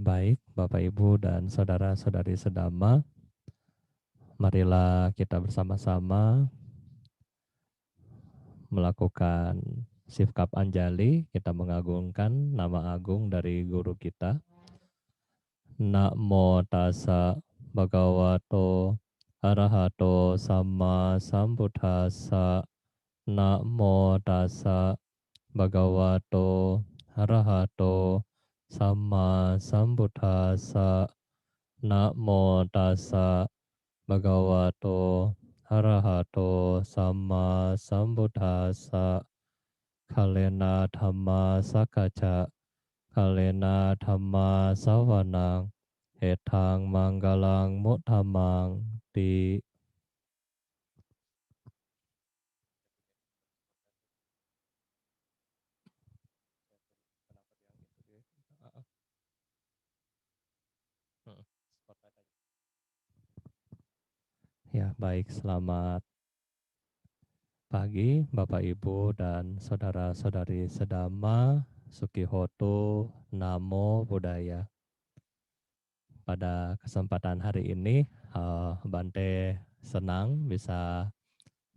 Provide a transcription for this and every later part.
Baik, Bapak, Ibu, dan saudara-saudari sedama, marilah kita bersama-sama melakukan sikap anjali, kita mengagungkan nama agung dari guru kita. Namo tassa bhagavato arahato sama sambuddhassa. Namo tassa bhagavato arahato sama sambuddhassa. Namo tassa bhagavato arahato sama sambuddhassa. Kalena dhamma sakaca, kalena dhamma savanang, etang manggalang muttamang di. Ya, baik, selamat pagi Bapak Ibu dan saudara-saudari sedama, Sukihoto, Namo Buddhaya. Pada kesempatan hari ini, Bante senang bisa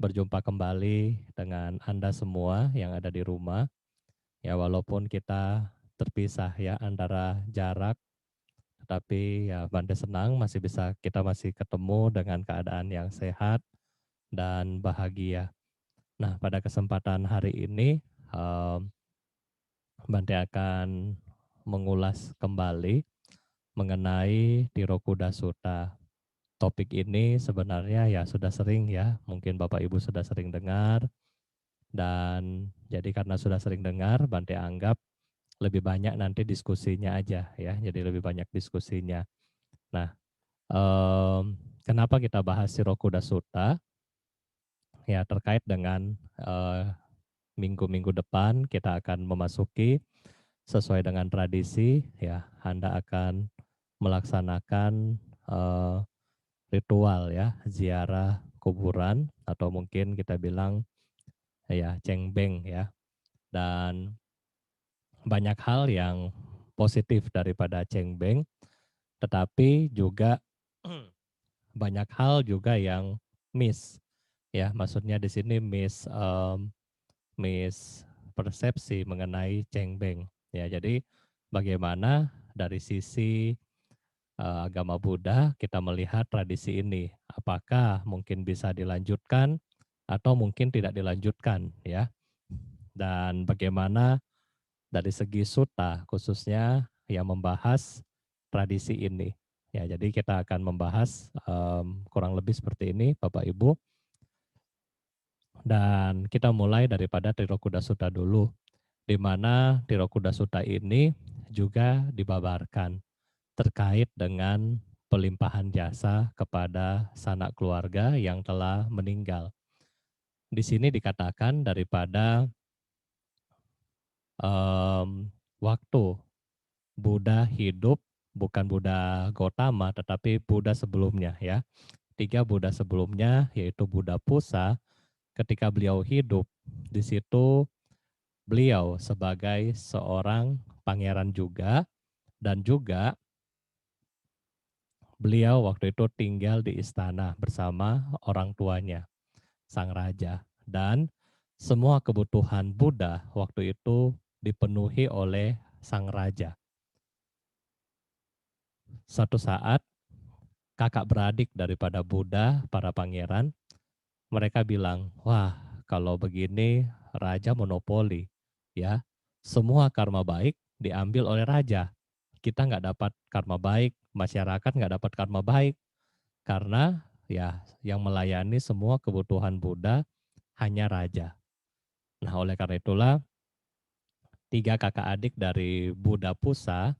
berjumpa kembali dengan Anda semua yang ada di rumah. Ya, walaupun kita terpisah ya antara jarak, tetapi ya Bante senang kita masih ketemu dengan keadaan yang sehat dan bahagia. Nah, pada kesempatan hari ini, Bante akan mengulas kembali mengenai Tirokuda Sutta. Topik ini sebenarnya ya sudah sering ya, mungkin Bapak Ibu sudah sering dengar, dan jadi karena sudah sering dengar, Bante anggap lebih banyak nanti diskusinya aja ya, jadi lebih banyak diskusinya. Nah, kenapa kita bahas Tirokuda Sutta? Ya terkait dengan minggu-minggu depan kita akan memasuki sesuai dengan tradisi ya, Anda akan melaksanakan ritual ya, ziarah kuburan atau mungkin kita bilang ya cengbeng ya. Dan banyak hal yang positif daripada cengbeng, tetapi juga banyak hal juga yang miss ya. Maksudnya di sini miss persepsi mengenai cengbeng ya. Jadi bagaimana dari sisi agama Buddha kita melihat tradisi ini, apakah mungkin bisa dilanjutkan atau mungkin tidak dilanjutkan ya, dan bagaimana dari segi sutta khususnya yang membahas tradisi ini ya. Jadi kita akan membahas kurang lebih seperti ini Bapak Ibu, dan kita mulai daripada Tirokuda Sutta dulu, di mana Tirokuda Sutta ini juga dibabarkan terkait dengan pelimpahan jasa kepada sanak keluarga yang telah meninggal. Di sini dikatakan daripada waktu Buddha hidup, bukan Buddha Gautama, tetapi Buddha sebelumnya ya. 3 Buddha sebelumnya, yaitu Buddha Pusa, ketika beliau hidup, di situ beliau sebagai seorang pangeran juga, dan juga beliau waktu itu tinggal di istana bersama orang tuanya, sang raja. Dan semua kebutuhan Buddha waktu itu dipenuhi oleh sang raja. Suatu saat, kakak beradik daripada Buddha, para pangeran, mereka bilang, wah kalau begini raja monopoli, ya semua karma baik diambil oleh raja. Kita nggak dapat karma baik, masyarakat nggak dapat karma baik, karena ya yang melayani semua kebutuhan Buddha hanya raja. Nah oleh karena itulah 3 kakak adik dari Buddha Pusa,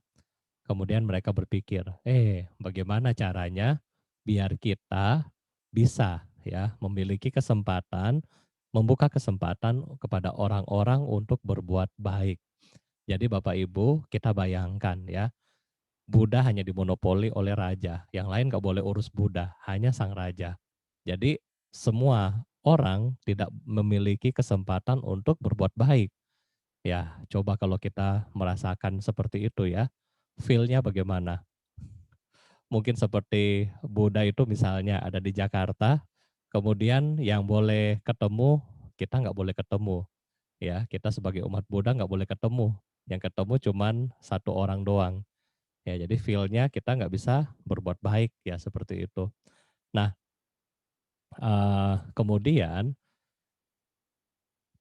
kemudian mereka berpikir, bagaimana caranya biar kita bisa ya memiliki kesempatan, membuka kesempatan kepada orang-orang untuk berbuat baik. Jadi Bapak Ibu, kita bayangkan ya, Buddha hanya dimonopoli oleh raja, yang lain nggak boleh urus Buddha, hanya sang raja. Jadi semua orang tidak memiliki kesempatan untuk berbuat baik. Ya, coba kalau kita merasakan seperti itu ya. feel-nya bagaimana? Mungkin seperti Buddha itu misalnya ada di Jakarta, kemudian yang boleh ketemu, kita nggak boleh ketemu. Ya, kita sebagai umat Buddha nggak boleh ketemu. Yang ketemu cuman satu orang doang. Ya, jadi feel-nya kita nggak bisa berbuat baik ya seperti itu. Nah, kemudian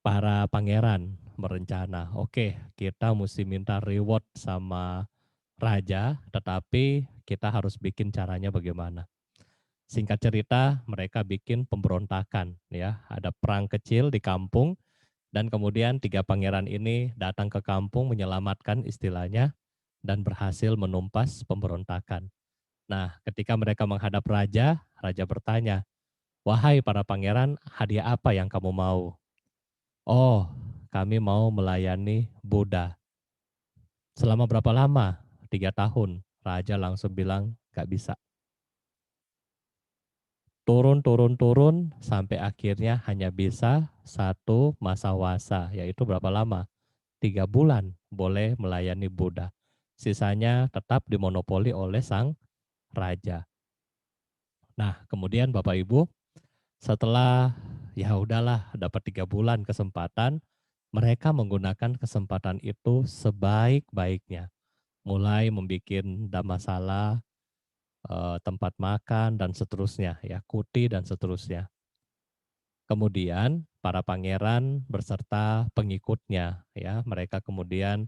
para pangeran berencana, oke, kita mesti minta reward sama raja, tetapi kita harus bikin caranya bagaimana. Singkat cerita, mereka bikin pemberontakan ya. Ada perang kecil di kampung dan kemudian tiga pangeran ini datang ke kampung menyelamatkan istilahnya dan berhasil menumpas pemberontakan. Nah, ketika mereka menghadap raja, raja bertanya, "Wahai para pangeran, hadiah apa yang kamu mau?" "Oh, kami mau melayani Buddha." "Selama berapa lama?" "3 tahun." Raja langsung bilang, "Gak bisa." Turun sampai akhirnya hanya bisa satu masa wasa, yaitu berapa lama? 3 bulan boleh melayani Buddha. Sisanya tetap dimonopoli oleh sang raja. Nah, kemudian Bapak Ibu, setelah ya udahlah dapat 3 bulan kesempatan, mereka menggunakan kesempatan itu sebaik-baiknya. Mulai membuat masalah, tempat makan dan seterusnya, ya kuti dan seterusnya. Kemudian para pangeran beserta pengikutnya, ya mereka kemudian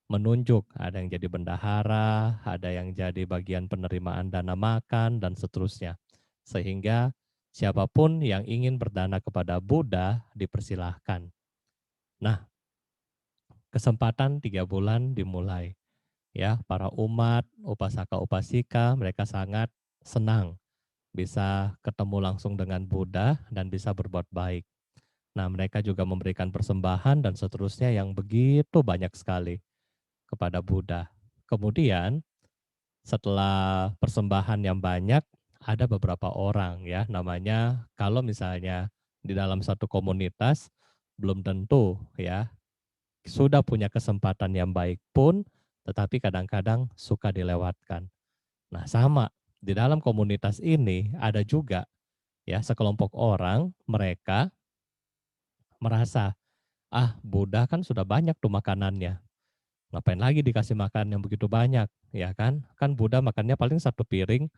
menunjuk, ada yang jadi bendahara, ada yang jadi bagian penerimaan dana makan, dan seterusnya. Sehingga siapapun yang ingin berdana kepada Buddha dipersilahkan. Nah, kesempatan 3 bulan dimulai. Ya, para umat, upasaka-upasika, mereka sangat senang bisa ketemu langsung dengan Buddha dan bisa berbuat baik. Nah, mereka juga memberikan persembahan dan seterusnya yang begitu banyak sekali kepada Buddha. Kemudian setelah persembahan yang banyak, ada beberapa orang ya, namanya kalau misalnya di dalam satu komunitas belum tentu ya sudah punya kesempatan yang baik pun, tetapi kadang-kadang suka dilewatkan. Nah, sama di dalam komunitas ini ada juga ya sekelompok orang, mereka merasa, ah Buddha kan sudah banyak tuh makanannya. Ngapain lagi dikasih makan yang begitu banyak, ya kan? Kan Buddha makannya paling satu piring,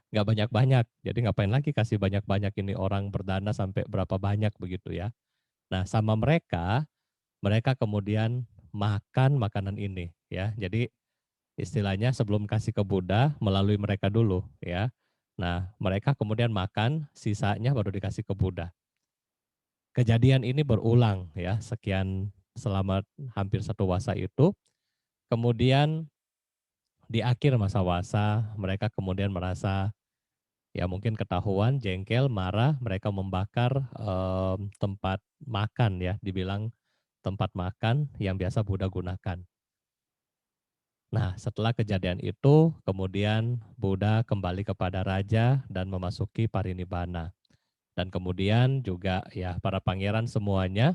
nggak banyak-banyak. Jadi ngapain lagi kasih banyak-banyak, ini orang berdana sampai berapa banyak begitu ya. Nah, sama mereka, mereka kemudian makan makanan ini ya. Jadi istilahnya sebelum kasih ke Buddha melalui mereka dulu ya. Nah, mereka kemudian makan, sisanya baru dikasih ke Buddha. Kejadian ini berulang ya, sekian selama hampir satu wasa itu. Kemudian di akhir masa wasa, mereka kemudian merasa ya mungkin ketahuan, jengkel, marah, mereka membakar tempat makan ya, dibilang tempat makan yang biasa Buddha gunakan. Nah, setelah kejadian itu, kemudian Buddha kembali kepada raja dan memasuki parinibbana. Dan kemudian juga ya para pangeran semuanya,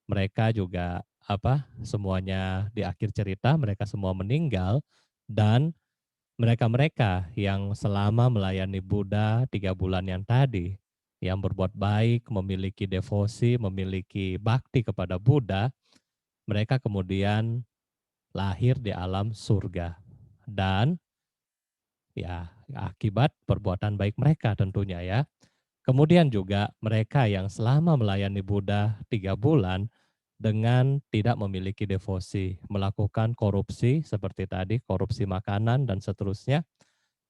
mereka juga semuanya di akhir cerita mereka semua meninggal dan mereka-mereka yang selama melayani Buddha 3 bulan yang tadi, yang berbuat baik, memiliki devosi, memiliki bakti kepada Buddha, mereka kemudian lahir di alam surga. Dan ya akibat perbuatan baik mereka tentunya ya. Kemudian juga mereka yang selama melayani Buddha 3 bulan dengan tidak memiliki devosi, melakukan korupsi seperti tadi, korupsi makanan dan seterusnya,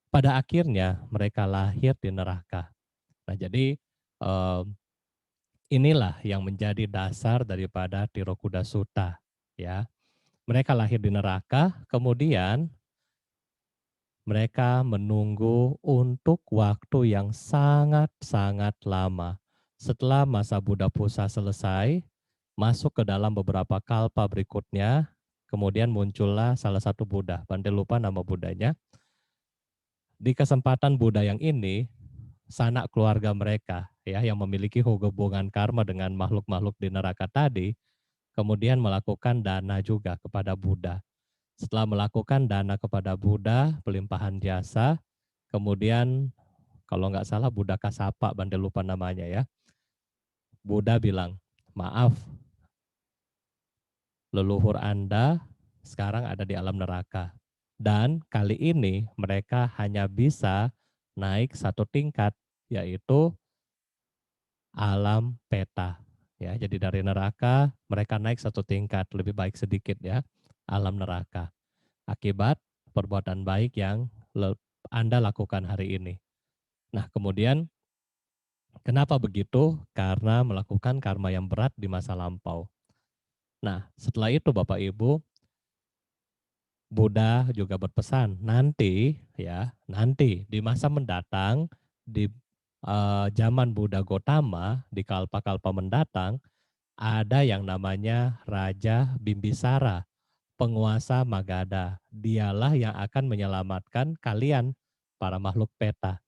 pada akhirnya mereka lahir di neraka. Nah, jadi eh, inilah yang menjadi dasar daripada Tirokuda Sutta, ya. Mereka lahir di neraka, kemudian mereka menunggu untuk waktu yang sangat-sangat lama. Setelah masa Buddha Pusa selesai, masuk ke dalam beberapa kalpa berikutnya, kemudian muncullah salah satu Buddha, Bante lupa nama Buddhanya. Di kesempatan Buddha yang ini, sanak keluarga mereka ya yang memiliki hubungan karma dengan makhluk-makhluk di neraka tadi, kemudian melakukan dana juga kepada Buddha. Setelah melakukan dana kepada Buddha, pelimpahan jasa, kemudian kalau nggak salah Buddha Kasapa, Bante lupa namanya ya. Buddha bilang, maaf, leluhur Anda sekarang ada di alam neraka. Dan kali ini mereka hanya bisa naik satu tingkat, yaitu alam peta. Ya, jadi dari neraka mereka naik satu tingkat, lebih baik sedikit ya, alam neraka. Akibat perbuatan baik yang Anda lakukan hari ini. Nah, kemudian kenapa begitu? Karena melakukan karma yang berat di masa lampau. Nah, setelah itu Bapak Ibu, Buddha juga berpesan nanti ya, nanti di masa mendatang di zaman Buddha Gotama di kalpa-kalpa mendatang ada yang namanya Raja Bimbisara, penguasa Magadha. Dialah yang akan menyelamatkan kalian para makhluk peta.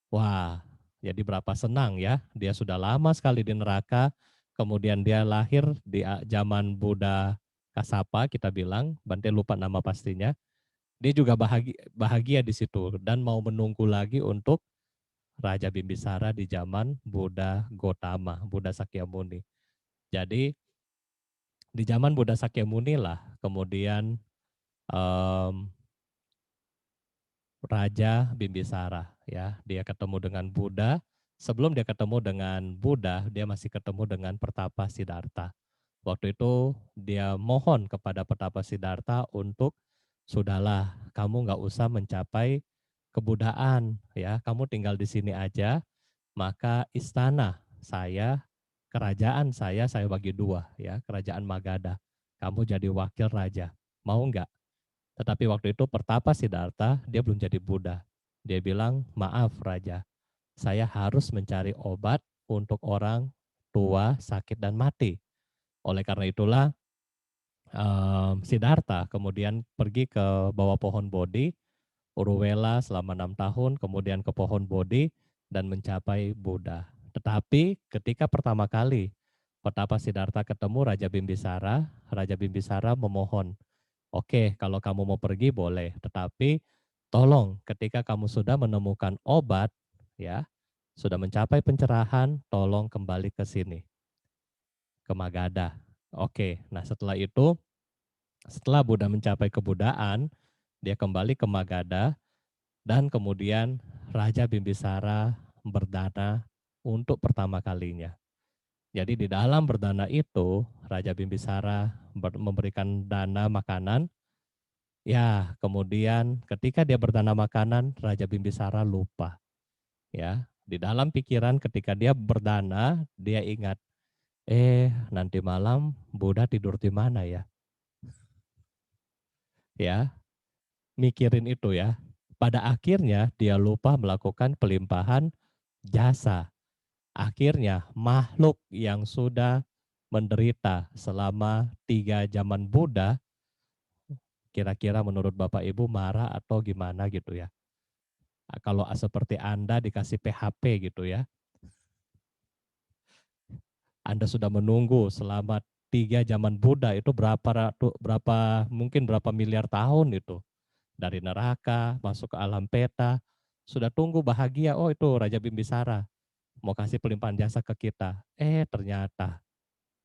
Wah, jadi berapa senang ya, dia sudah lama sekali di neraka, kemudian dia lahir di zaman Buddha Kasapa, kita bilang, Bante lupa nama pastinya. Dia juga bahagia di situ dan mau menunggu lagi untuk Raja Bimbisara di zaman Buddha Gotama, Buddha Sakyamuni. Jadi di zaman Buddha Sakyamuni lah kemudian em, Raja Bimbisara ya, dia ketemu dengan Buddha. Sebelum dia ketemu dengan Buddha, dia masih ketemu dengan Pertapa Siddhartha. Waktu itu dia mohon kepada Pertapa Siddhartha untuk sudahlah, kamu nggak usah mencapai kebudaan ya, kamu tinggal di sini aja, maka istana saya, kerajaan saya bagi dua ya, kerajaan Magadha. Kamu jadi wakil raja, mau nggak? Tetapi waktu itu Pertapa Siddhartha, dia belum jadi Buddha. Dia bilang, maaf Raja, saya harus mencari obat untuk orang tua, sakit, dan mati. Oleh karena itulah, Siddhartha kemudian pergi ke bawah pohon Bodhi, Uruwela selama 6 tahun, kemudian ke pohon Bodhi, dan mencapai Buddha. Tetapi ketika pertama kali Pertapa Siddhartha ketemu Raja Bimbisara memohon, oke, kalau kamu mau pergi boleh, tetapi tolong ketika kamu sudah menemukan obat, ya, sudah mencapai pencerahan, tolong kembali ke sini, ke Magadha. Oke, nah setelah itu, setelah Buddha mencapai kebudaan, dia kembali ke Magadha dan kemudian Raja Bimbisara berdana untuk pertama kalinya. Jadi di dalam berdana itu, Raja Bimbisara memberikan dana makanan. Ya, kemudian ketika dia berdana makanan, Raja Bimbisara lupa. Ya, di dalam pikiran ketika dia berdana, dia ingat, nanti malam Buddha tidur di mana ya? Ya, mikirin itu ya. Pada akhirnya dia lupa melakukan pelimpahan jasa. Akhirnya makhluk yang sudah menderita selama 3 zaman Buddha, kira-kira menurut Bapak Ibu marah atau gimana gitu ya. Kalau seperti Anda dikasih PHP gitu ya, Anda sudah menunggu selama 3 zaman Buddha itu berapa mungkin berapa miliar tahun itu dari neraka masuk ke alam peta, sudah tunggu bahagia, oh itu Raja Bimbisara mau kasih pelimpahan jasa ke kita. Ternyata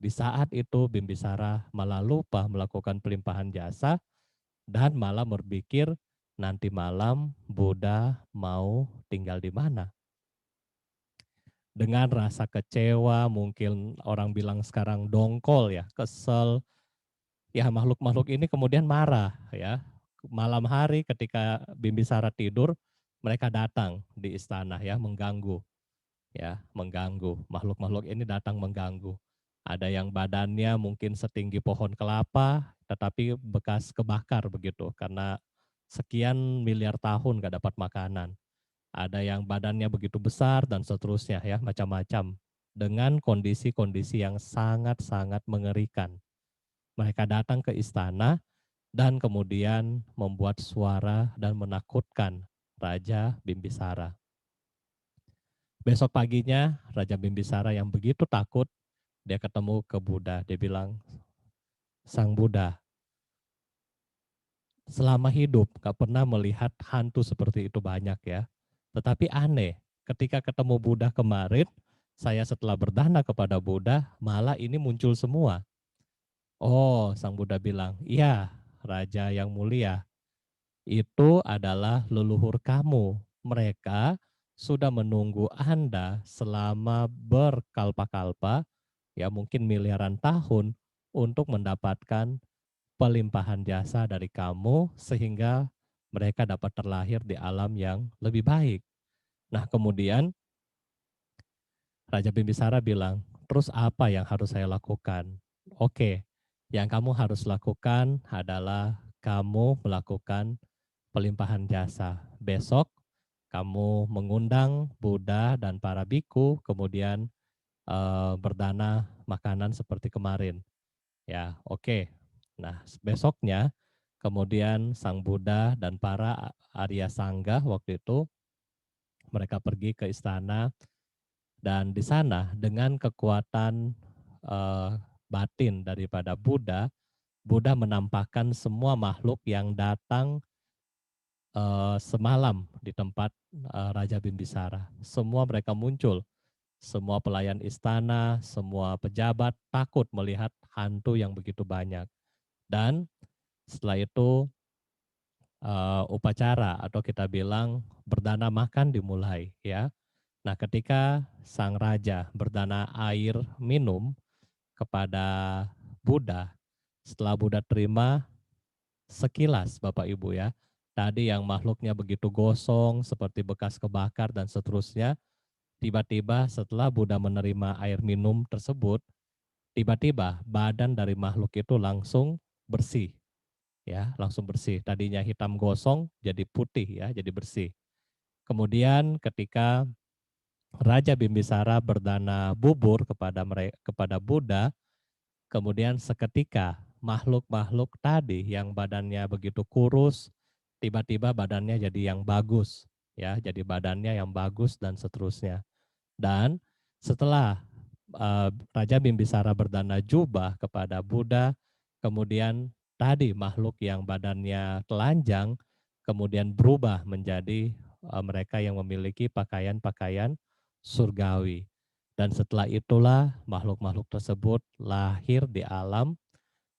di saat itu Bimbisara malah lupa melakukan pelimpahan jasa dan malah berpikir nanti malam Buddha mau tinggal di mana. Dengan rasa kecewa, mungkin orang bilang sekarang dongkol ya, kesel. Ya makhluk-makhluk ini kemudian marah ya. Malam hari ketika Bimbisara tidur, mereka datang di istana ya, mengganggu. Ya, mengganggu. Makhluk-makhluk ini datang mengganggu. Ada yang badannya mungkin setinggi pohon kelapa, tetapi bekas kebakar begitu karena sekian miliar tahun gak dapat makanan. Ada yang badannya begitu besar dan seterusnya ya, macam-macam. Dengan kondisi-kondisi yang sangat-sangat mengerikan. Mereka datang ke istana dan kemudian membuat suara dan menakutkan Raja Bimbisara. Besok paginya Raja Bimbisara yang begitu takut, dia ketemu ke Buddha. Dia bilang, Sang Buddha, selama hidup nggak pernah melihat hantu seperti itu banyak ya. Tetapi aneh, ketika ketemu Buddha kemarin, saya setelah berdana kepada Buddha, malah ini muncul semua. Oh, Sang Buddha bilang, iya Raja yang mulia, itu adalah leluhur kamu. Mereka sudah menunggu Anda selama berkalpa-kalpa, ya mungkin miliaran tahun, untuk mendapatkan pelimpahan jasa dari kamu sehingga mereka dapat terlahir di alam yang lebih baik. Nah, kemudian Raja Bimbisara bilang, terus apa yang harus saya lakukan? Oke, yang kamu harus lakukan adalah kamu melakukan pelimpahan jasa. Besok kamu mengundang Buddha dan para biku, kemudian berdana makanan seperti kemarin. Ya, oke. Nah, besoknya kemudian Sang Buddha dan para Arya Sangga waktu itu mereka pergi ke istana dan di sana dengan kekuatan eh, batin daripada Buddha, Buddha menampakkan semua makhluk yang datang semalam di tempat Raja Bimbisara. Semua mereka muncul, semua pelayan istana, semua pejabat takut melihat hantu yang begitu banyak. Dan setelah itu upacara atau kita bilang berdana makan dimulai ya. Nah, ketika sang raja berdana air minum kepada Buddha, setelah Buddha terima sekilas Bapak Ibu ya, tadi yang makhluknya begitu gosong seperti bekas kebakar dan seterusnya, tiba-tiba setelah Buddha menerima air minum tersebut, tiba-tiba badan dari makhluk itu langsung bersih ya, langsung bersih. Tadinya hitam gosong jadi putih ya, jadi bersih. Kemudian ketika Raja Bimbisara berdana bubur kepada Buddha, kemudian seketika makhluk-makhluk tadi yang badannya begitu kurus, tiba-tiba badannya jadi yang bagus, ya, jadi badannya yang bagus dan seterusnya. Dan setelah Raja Bimbisara berdana jubah kepada Buddha, kemudian tadi makhluk yang badannya telanjang, kemudian berubah menjadi mereka yang memiliki pakaian-pakaian surgawi. Dan setelah itulah makhluk-makhluk tersebut lahir di alam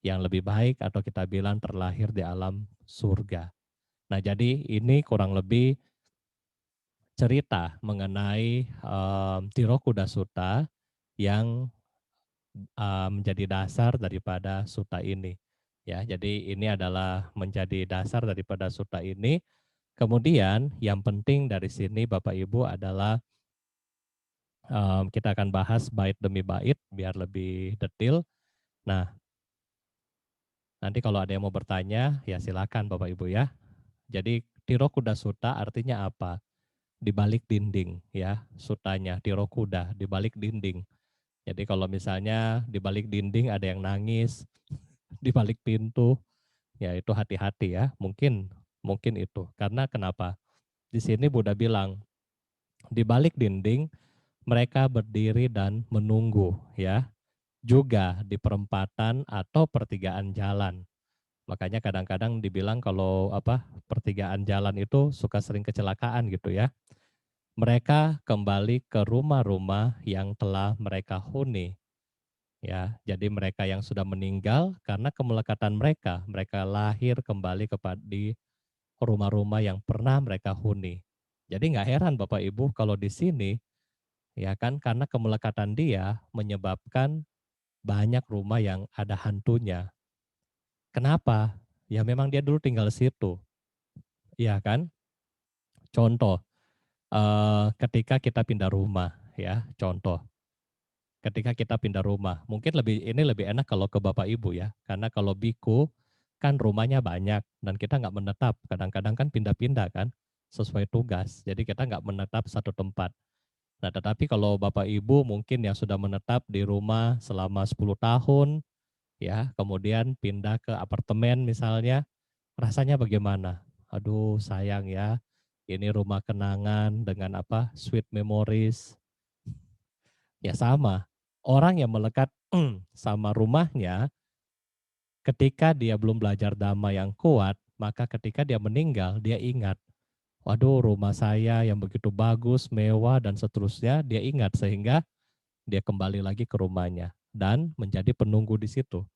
yang lebih baik atau kita bilang terlahir di alam surga. Nah, jadi ini kurang lebih cerita mengenai Tirokuda Sutta yang menjadi dasar daripada sutta ini. Ya, jadi ini adalah menjadi dasar daripada sutta ini. Kemudian yang penting dari sini Bapak Ibu adalah kita akan bahas bait demi bait biar lebih detail. Nah, nanti kalau ada yang mau bertanya ya silakan Bapak Ibu ya. Jadi Tirokuda Sutta artinya apa? Di balik dinding ya, sutanya Tirokuda di balik dinding. Jadi kalau misalnya di balik dinding ada yang nangis, di balik pintu, ya itu hati-hati ya. Mungkin mungkin itu. Karena kenapa? Di sini Buddha bilang, di balik dinding mereka berdiri dan menunggu ya. Juga di perempatan atau pertigaan jalan. Makanya kadang-kadang dibilang kalau pertigaan jalan itu suka sering kecelakaan gitu ya. Mereka kembali ke rumah-rumah yang telah mereka huni. Ya, jadi mereka yang sudah meninggal karena kemelekatan mereka, mereka lahir kembali kepada di rumah-rumah yang pernah mereka huni. Jadi nggak heran Bapak Ibu kalau di sini ya kan karena kemelekatan dia menyebabkan banyak rumah yang ada hantunya. Kenapa? Ya memang dia dulu tinggal di situ. Iya kan? Contoh, ketika kita pindah rumah ya, contoh. Ketika kita pindah rumah, mungkin ini lebih enak kalau ke Bapak Ibu ya. Karena kalau biku kan rumahnya banyak dan kita nggak menetap. Kadang-kadang kan pindah-pindah kan sesuai tugas. Jadi kita nggak menetap satu tempat. Nah, tetapi kalau Bapak Ibu mungkin yang sudah menetap di rumah selama 10 tahun, ya, kemudian pindah ke apartemen misalnya, rasanya bagaimana? Aduh, sayang ya, ini rumah kenangan dengan sweet memories. Ya sama, orang yang melekat sama rumahnya, ketika dia belum belajar dhamma yang kuat, maka ketika dia meninggal, dia ingat, waduh rumah saya yang begitu bagus, mewah, dan seterusnya, dia ingat sehingga dia kembali lagi ke rumahnya dan menjadi penunggu di situ.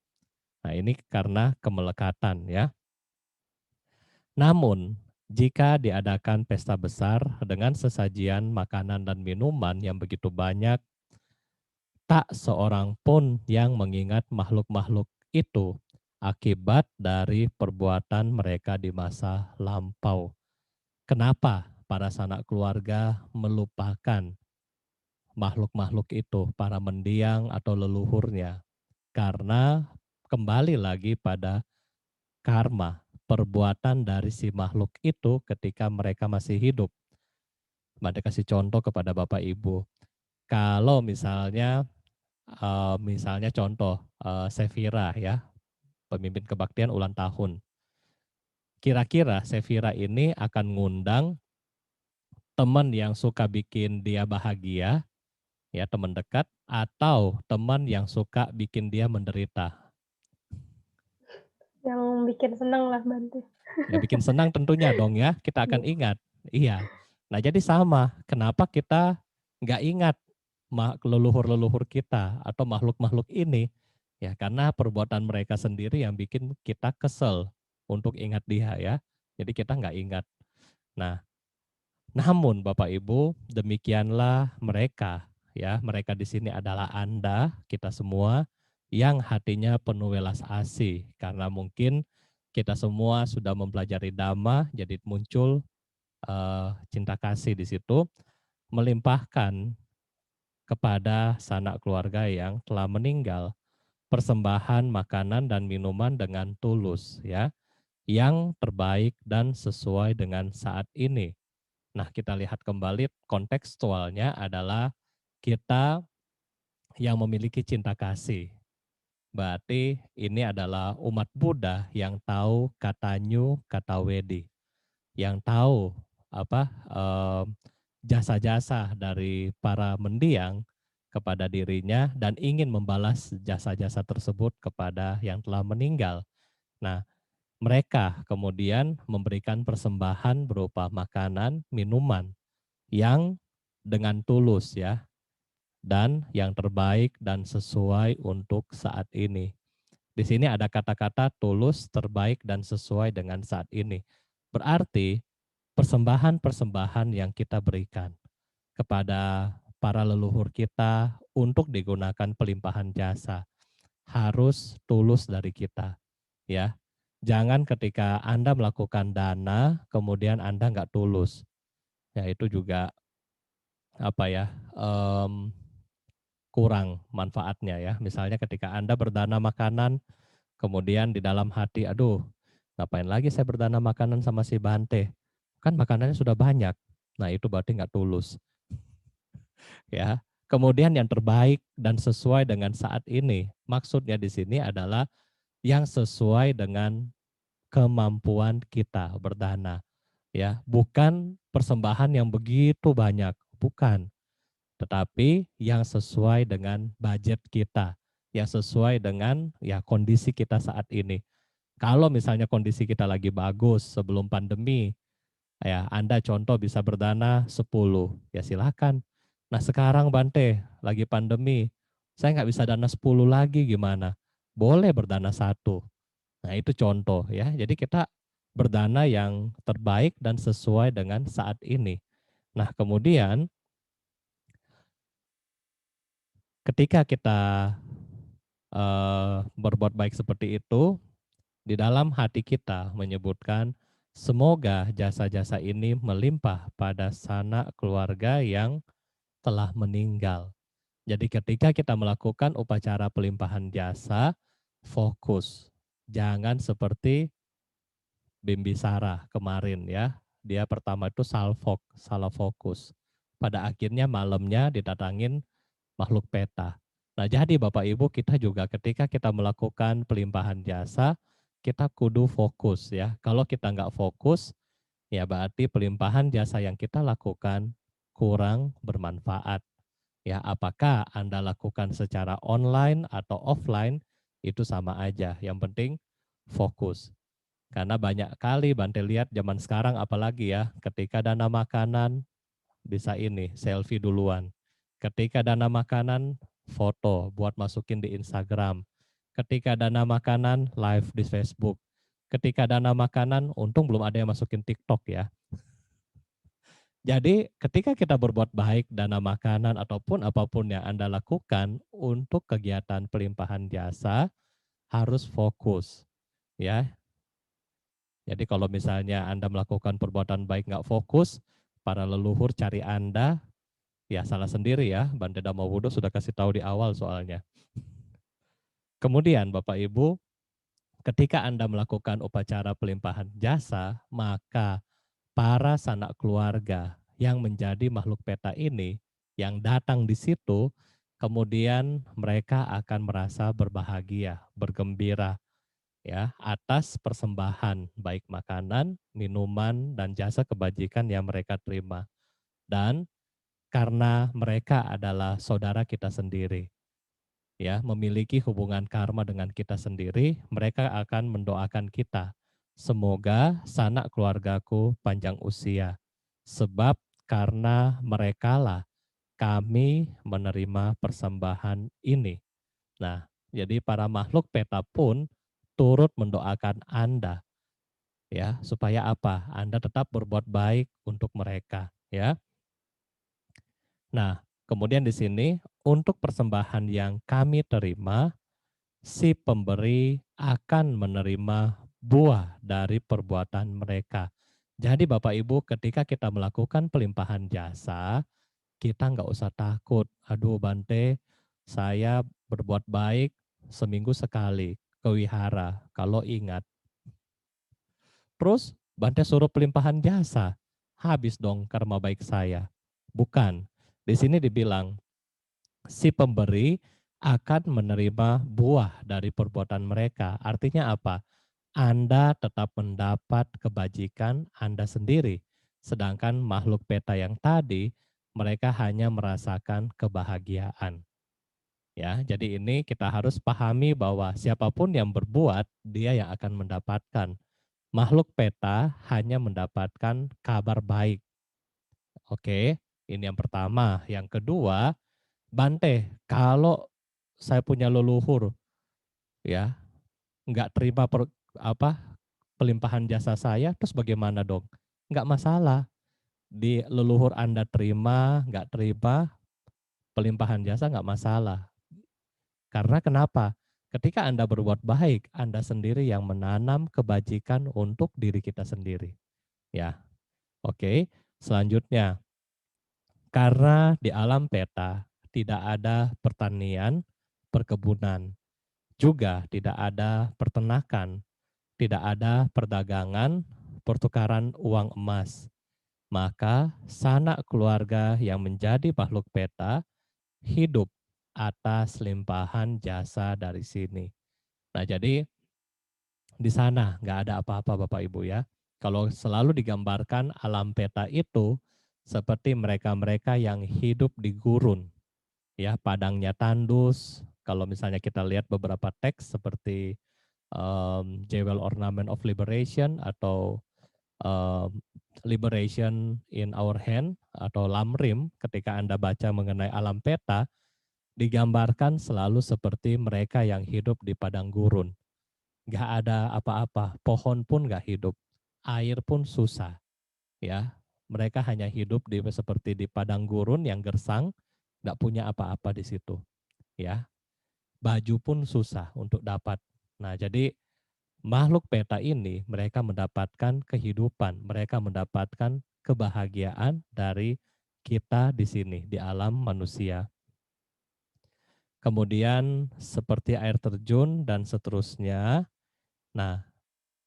Nah ini karena kemelekatan ya. Namun, jika diadakan pesta besar dengan sesajian makanan dan minuman yang begitu banyak, tak seorang pun yang mengingat makhluk-makhluk itu akibat dari perbuatan mereka di masa lampau. Kenapa para sanak keluarga melupakan makhluk-makhluk itu, para mendiang atau leluhurnya? Karena kembali lagi pada karma, perbuatan dari si makhluk itu ketika mereka masih hidup. Mbak kasih contoh kepada Bapak Ibu. Kalau misalnya contoh Sefira ya, pemimpin kebaktian ulang tahun. Kira-kira Sefira ini akan ngundang teman yang suka bikin dia bahagia, ya teman dekat, atau teman yang suka bikin dia menderita. Yang bikin senang lah Bante. Ya bikin senang tentunya dong ya, kita akan ingat. Iya. Nah jadi sama, kenapa kita nggak ingat leluhur-leluhur kita atau makhluk-makhluk ini? Ya karena perbuatan mereka sendiri yang bikin kita kesel untuk ingat dia ya. Jadi kita nggak ingat. Nah, namun Bapak Ibu, demikianlah mereka ya. Mereka di sini adalah Anda, kita semua yang hatinya penuh welas asih karena mungkin kita semua sudah mempelajari Dhamma, jadi muncul cinta kasih di situ, melimpahkan kepada sanak keluarga yang telah meninggal persembahan makanan dan minuman dengan tulus ya, yang terbaik dan sesuai dengan saat ini. Nah, kita lihat kembali kontekstualnya adalah kita yang memiliki cinta kasih. Berarti ini adalah umat Buddha yang tahu kata nyu, kata wedi, yang tahu apa jasa-jasa dari para mendiang kepada dirinya dan ingin membalas jasa-jasa tersebut kepada yang telah meninggal. Nah, mereka kemudian memberikan persembahan berupa makanan, minuman yang dengan tulus ya, dan yang terbaik dan sesuai untuk saat ini. Di sini ada kata-kata tulus, terbaik, dan sesuai dengan saat ini. Berarti persembahan-persembahan yang kita berikan kepada para leluhur kita untuk digunakan pelimpahan jasa harus tulus dari kita, ya. Jangan ketika Anda melakukan dana kemudian Anda nggak tulus, ya itu juga apa ya kurang manfaatnya ya. Misalnya ketika Anda berdana makanan kemudian di dalam hati, aduh ngapain lagi saya berdana makanan sama si Bante, kan makanannya sudah banyak. Nah itu berarti nggak tulus ya. Kemudian yang terbaik dan sesuai dengan saat ini. Maksudnya di sini adalah yang sesuai dengan kemampuan kita berdana ya, bukan persembahan yang begitu banyak, bukan, tetapi yang sesuai dengan budget kita, yang sesuai dengan ya kondisi kita saat ini. Kalau misalnya kondisi kita lagi bagus sebelum pandemi, ya Anda contoh bisa berdana 10, ya silakan. Nah sekarang Bante, lagi pandemi, saya nggak bisa dana 10 lagi gimana? Boleh berdana 1. Nah itu contoh ya, jadi kita berdana yang terbaik dan sesuai dengan saat ini. Nah kemudian ketika kita berbuat baik seperti itu, di dalam hati kita menyebutkan, semoga jasa-jasa ini melimpah pada sanak keluarga yang telah meninggal. Jadi ketika kita melakukan upacara pelimpahan jasa, fokus. Jangan seperti Bimbisara kemarin ya. Dia pertama itu salah fokus. Pada akhirnya malamnya didatangin makhluk peta. Nah jadi Bapak Ibu kita juga ketika kita melakukan pelimpahan jasa, kita kudu fokus ya. Kalau kita nggak fokus, ya berarti pelimpahan jasa yang kita lakukan kurang bermanfaat. Ya, apakah Anda lakukan secara online atau offline, itu sama aja. Yang penting fokus. Karena banyak kali Bante lihat zaman sekarang apalagi ya, ketika dana makanan bisa ini, selfie duluan. Ketika dana makanan, foto buat masukin di Instagram. Ketika dana makanan, live di Facebook. Ketika dana makanan, untung belum ada yang masukin TikTok ya. Jadi ketika kita berbuat baik, dana makanan ataupun apapun yang Anda lakukan untuk kegiatan pelimpahan jasa harus fokus ya. Jadi kalau misalnya Anda melakukan perbuatan baik nggak fokus, para leluhur cari Anda, ya salah sendiri ya. Bante Dhamma Wudhu sudah kasih tahu di awal soalnya. Kemudian Bapak Ibu, ketika Anda melakukan upacara pelimpahan jasa, maka para sanak keluarga yang menjadi makhluk peta ini, yang datang di situ, kemudian mereka akan merasa berbahagia, bergembira, ya atas persembahan baik makanan, minuman, dan jasa kebajikan yang mereka terima. Dan karena mereka adalah saudara kita sendiri, ya memiliki hubungan karma dengan kita sendiri, mereka akan mendoakan kita. Semoga sanak keluargaku panjang usia, sebab karena merekalah kami menerima persembahan ini. Nah, jadi para makhluk peta pun turut mendoakan Anda ya, supaya apa? Anda tetap berbuat baik untuk mereka, ya. Nah, kemudian di sini untuk persembahan yang kami terima, si pemberi akan menerima buah dari perbuatan mereka. Jadi Bapak Ibu, ketika kita melakukan pelimpahan jasa, kita nggak usah takut. Aduh Bante, saya berbuat baik seminggu sekali ke wihara. Kalau ingat, terus Bante suruh pelimpahan jasa. Habis dong karma baik saya. Bukan. Di sini dibilang, si pemberi akan menerima buah dari perbuatan mereka. Artinya apa? Anda tetap mendapat kebajikan Anda sendiri. Sedangkan makhluk peta yang tadi, mereka hanya merasakan kebahagiaan. Ya, jadi ini kita harus pahami bahwa siapapun yang berbuat, dia yang akan mendapatkan. Makhluk peta hanya mendapatkan kabar baik. Oke, ini yang pertama. Yang kedua, Bante, kalau saya punya leluhur, ya, nggak terima apa pelimpahan jasa saya, terus bagaimana dong? Nggak masalah. Di leluhur Anda terima, nggak terima pelimpahan jasa nggak masalah. Karena kenapa? Ketika Anda berbuat baik, Anda sendiri yang menanam kebajikan untuk diri kita sendiri. Ya, oke. Selanjutnya, karena di alam peta tidak ada pertanian, perkebunan, juga tidak ada peternakan, tidak ada perdagangan, pertukaran uang emas. Maka sanak keluarga yang menjadi makhluk peta hidup atas limpahan jasa dari sini. Nah, jadi di sana nggak ada apa-apa Bapak Ibu ya. Kalau selalu digambarkan alam peta itu seperti mereka-mereka yang hidup di gurun, ya padangnya tandus. Kalau misalnya kita lihat beberapa teks seperti Jewel Ornament of Liberation atau Liberation in Our Hand atau Lamrim, ketika Anda baca mengenai alam peta, digambarkan selalu seperti mereka yang hidup di padang gurun. Nggak ada apa-apa, pohon pun nggak hidup, air pun susah. Ya, mereka hanya hidup seperti di padang gurun yang gersang, nggak punya apa-apa di situ. Ya, baju pun susah untuk dapat. Nah, jadi makhluk peta ini mereka mendapatkan kehidupan, mereka mendapatkan kebahagiaan dari kita di sini, di alam manusia. Kemudian seperti air terjun dan seterusnya. Nah,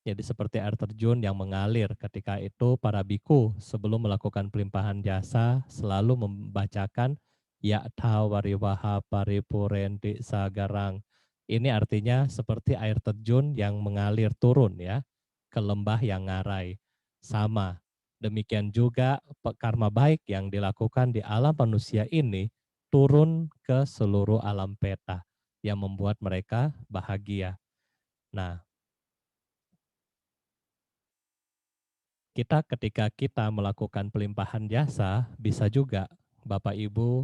jadi seperti air terjun yang mengalir ketika itu para biku sebelum melakukan pelimpahan jasa selalu membacakan Ya'tha wariwaha paripurenti sagarang. Ini artinya seperti air terjun yang mengalir turun ya ke lembah yang ngarai. Sama. Demikian juga karma baik yang dilakukan di alam manusia ini turun ke seluruh alam peta yang membuat mereka bahagia. Nah, ketika kita melakukan pelimpahan jasa, bisa juga Bapak Ibu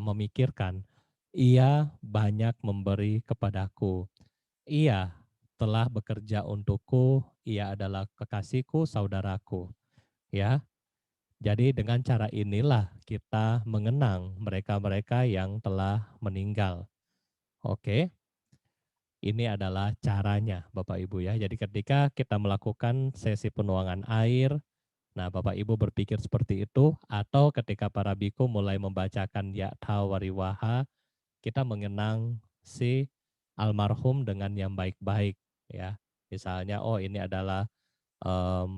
memikirkan, ia banyak memberi kepadaku. Ia telah bekerja untukku, ia adalah kekasihku, saudaraku. Ya, jadi dengan cara inilah kita mengenang mereka-mereka yang telah meninggal. Oke, ini adalah caranya Bapak Ibu ya. Jadi ketika kita melakukan sesi penuangan air, nah Bapak Ibu berpikir seperti itu, atau ketika para biku mulai membacakan Ya Tawariwaha, kita mengenang si almarhum dengan yang baik-baik ya. Misalnya, oh ini adalah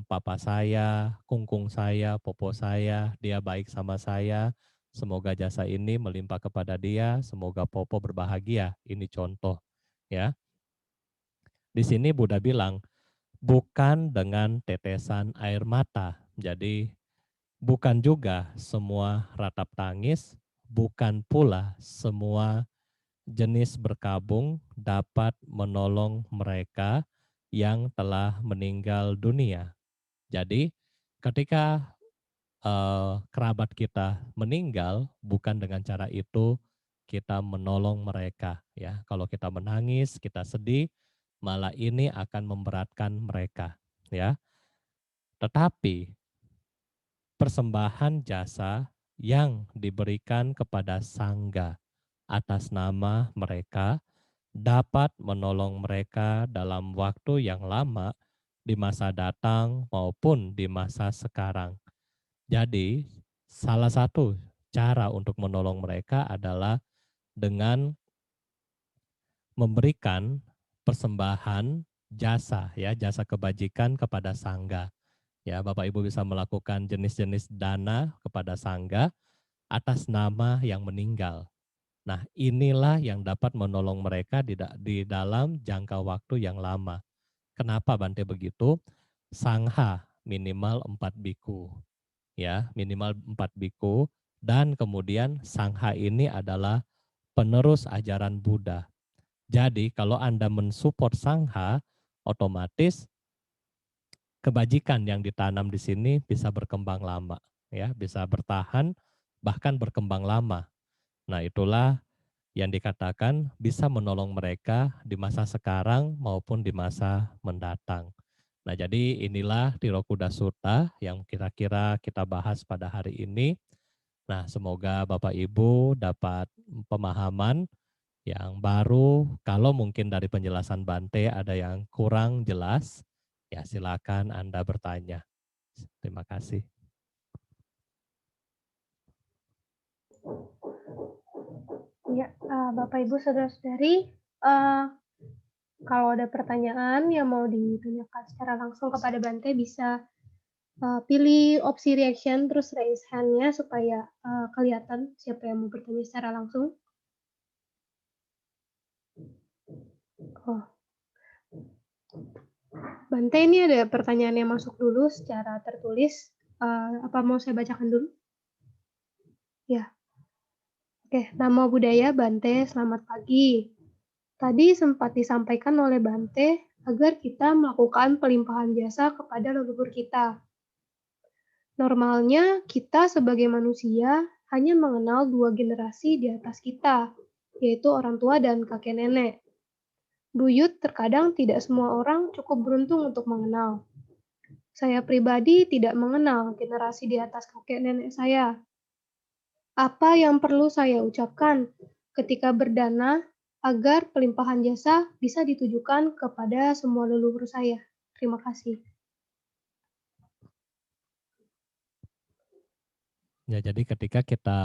papa saya, kungkung saya, popo saya, dia baik sama saya. Semoga jasa ini melimpah kepada dia, semoga popo berbahagia. Ini contoh ya. Di sini Buddha bilang, bukan dengan tetesan air mata. Jadi bukan juga semua ratap tangis, bukan pula semua jenis berkabung dapat menolong mereka yang telah meninggal dunia. Jadi ketika kerabat kita meninggal, bukan dengan cara itu kita menolong mereka ya. Kalau kita menangis, kita sedih, malah ini akan memberatkan mereka ya. Tetapi persembahan jasa yang diberikan kepada sangga atas nama mereka dapat menolong mereka dalam waktu yang lama di masa datang maupun di masa sekarang. Jadi, salah satu cara untuk menolong mereka adalah dengan memberikan persembahan jasa ya, jasa kebajikan kepada sangga. Ya, Bapak Ibu bisa melakukan jenis-jenis dana kepada sangga atas nama yang meninggal. Nah, inilah yang dapat menolong mereka di dalam jangka waktu yang lama. Kenapa Bante begitu? Sangha minimal 4 biku. Ya, minimal 4 biku, dan kemudian sangha ini adalah penerus ajaran Buddha. Jadi kalau Anda mensupport sangha, otomatis kebajikan yang ditanam di sini bisa berkembang lama, ya, bisa bertahan bahkan berkembang lama. Nah, itulah yang dikatakan bisa menolong mereka di masa sekarang maupun di masa mendatang. Nah, jadi inilah Tirokuda Sutta yang kira-kira kita bahas pada hari ini. Nah, semoga Bapak Ibu dapat pemahaman yang baru. Kalau mungkin dari penjelasan Bante ada yang kurang jelas, ya silakan Anda bertanya. Terima kasih. Ya, Bapak Ibu saudara-saudari, eee, kalau ada pertanyaan yang mau ditanyakan secara langsung kepada Bante bisa, pilih opsi reaction terus raise hand-nya supaya, kelihatan siapa yang mau bertanya secara langsung. Oh, Bante ini ada pertanyaan yang masuk dulu secara tertulis, apa mau saya bacakan dulu? Ya. Oke, Namo Buddhaya Bante, selamat pagi. Tadi sempat disampaikan oleh Bante agar kita melakukan pelimpahan jasa kepada leluhur kita. Normalnya, kita sebagai manusia hanya mengenal 2 generasi di atas kita, yaitu orang tua dan kakek nenek. Buyut terkadang tidak semua orang cukup beruntung untuk mengenal. Saya pribadi tidak mengenal generasi di atas kakek nenek saya. Apa yang perlu saya ucapkan ketika berdana agar pelimpahan jasa bisa ditujukan kepada semua leluhur saya? Terima kasih. Ya, jadi ketika kita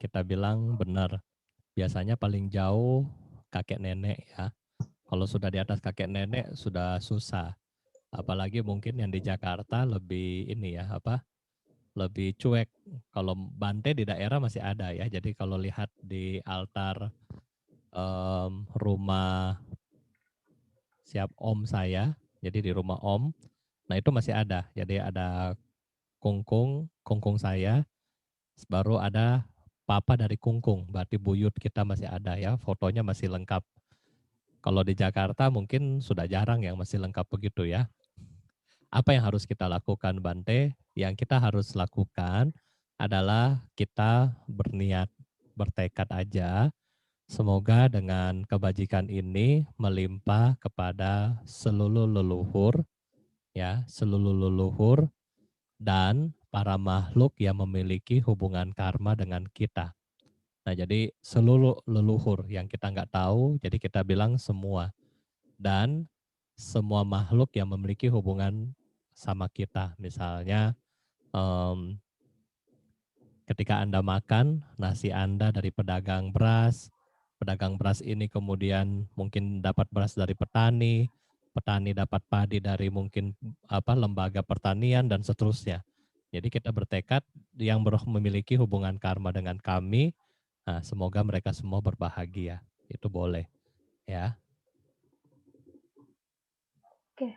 kita bilang benar, biasanya paling jauh kakek nenek ya. Kalau sudah di atas kakek nenek sudah susah. Apalagi mungkin yang di Jakarta lebih ini ya, lebih cuek. Kalau Bante di daerah masih ada ya. Jadi kalau lihat di altar rumah siap om saya, jadi di rumah om, nah itu masih ada. Jadi ada kungkung saya, baru ada papa dari kungkung, berarti buyut kita masih ada ya, fotonya masih lengkap. Kalau di Jakarta mungkin sudah jarang yang masih lengkap begitu ya. Apa yang harus kita lakukan, Bante? Yang kita harus lakukan adalah kita berniat, bertekad aja. Semoga dengan kebajikan ini melimpah kepada seluruh leluhur, ya, seluruh leluhur dan para makhluk yang memiliki hubungan karma dengan kita. Nah, jadi seluruh leluhur yang kita nggak tahu, jadi kita bilang semua. Dan semua makhluk yang memiliki hubungan sama kita. Misalnya, ketika Anda makan nasi Anda dari pedagang beras ini kemudian mungkin dapat beras dari petani, petani dapat padi dari mungkin lembaga pertanian dan seterusnya. Jadi kita bertekad yang memiliki hubungan karma dengan kami, nah, semoga mereka semua berbahagia. Itu boleh, ya. Oke,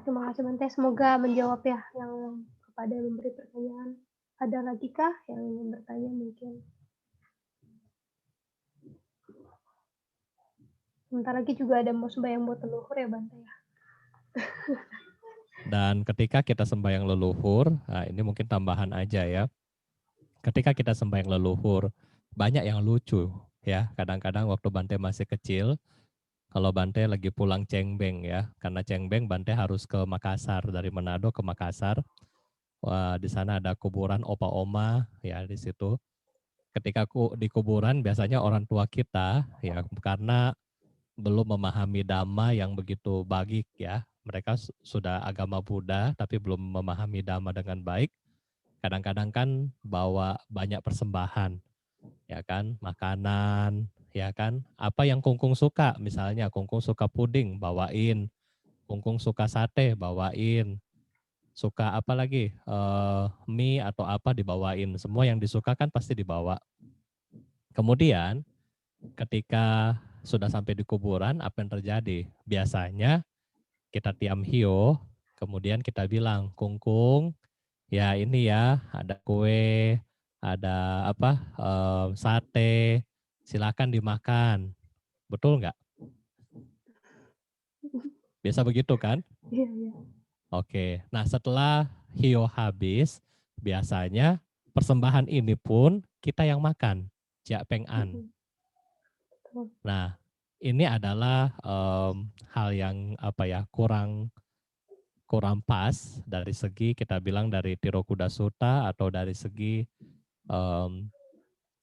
terima kasih Bante. Semoga menjawab ya yang kepada memberi pertanyaan. Ada lagi kah yang ingin bertanya mungkin? Sebentar lagi juga ada mau sembahyang buat leluhur ya Bante ya. Dan ketika kita sembahyang leluhur, nah ini mungkin tambahan aja ya. Ketika kita sembahyang leluhur, banyak yang lucu ya. Kadang-kadang waktu Bante masih kecil, kalau Bante lagi pulang Cengbeng ya, karena Cengbeng Bante harus ke Makassar, dari Manado ke Makassar. Wah, di sana ada kuburan opa oma ya di situ. Ketika di kuburan biasanya orang tua kita ya, karena belum memahami dhamma yang begitu baik ya. Mereka sudah agama Buddha tapi belum memahami dhamma dengan baik. Kadang-kadang kan bawa banyak persembahan, ya kan, makanan, ya kan. Apa yang Kungkung suka, misalnya Kungkung suka puding, bawain. Kungkung suka sate, bawain. Suka apa lagi, mie atau apa dibawain. Semua yang disuka kan pasti dibawa. Kemudian ketika sudah sampai di kuburan, apa yang terjadi? Biasanya kita tiam hio, kemudian kita bilang, Kungkung, ya ini ya, ada kue, ada sate, silakan dimakan. Betul nggak? Biasa begitu kan? Iya, iya. Oke, nah setelah hio habis, biasanya persembahan ini pun kita yang makan, Jia Peng An. Nah, ini adalah hal yang kurang kurang pas dari segi kita bilang dari Tirokuda Sutta atau dari segi um,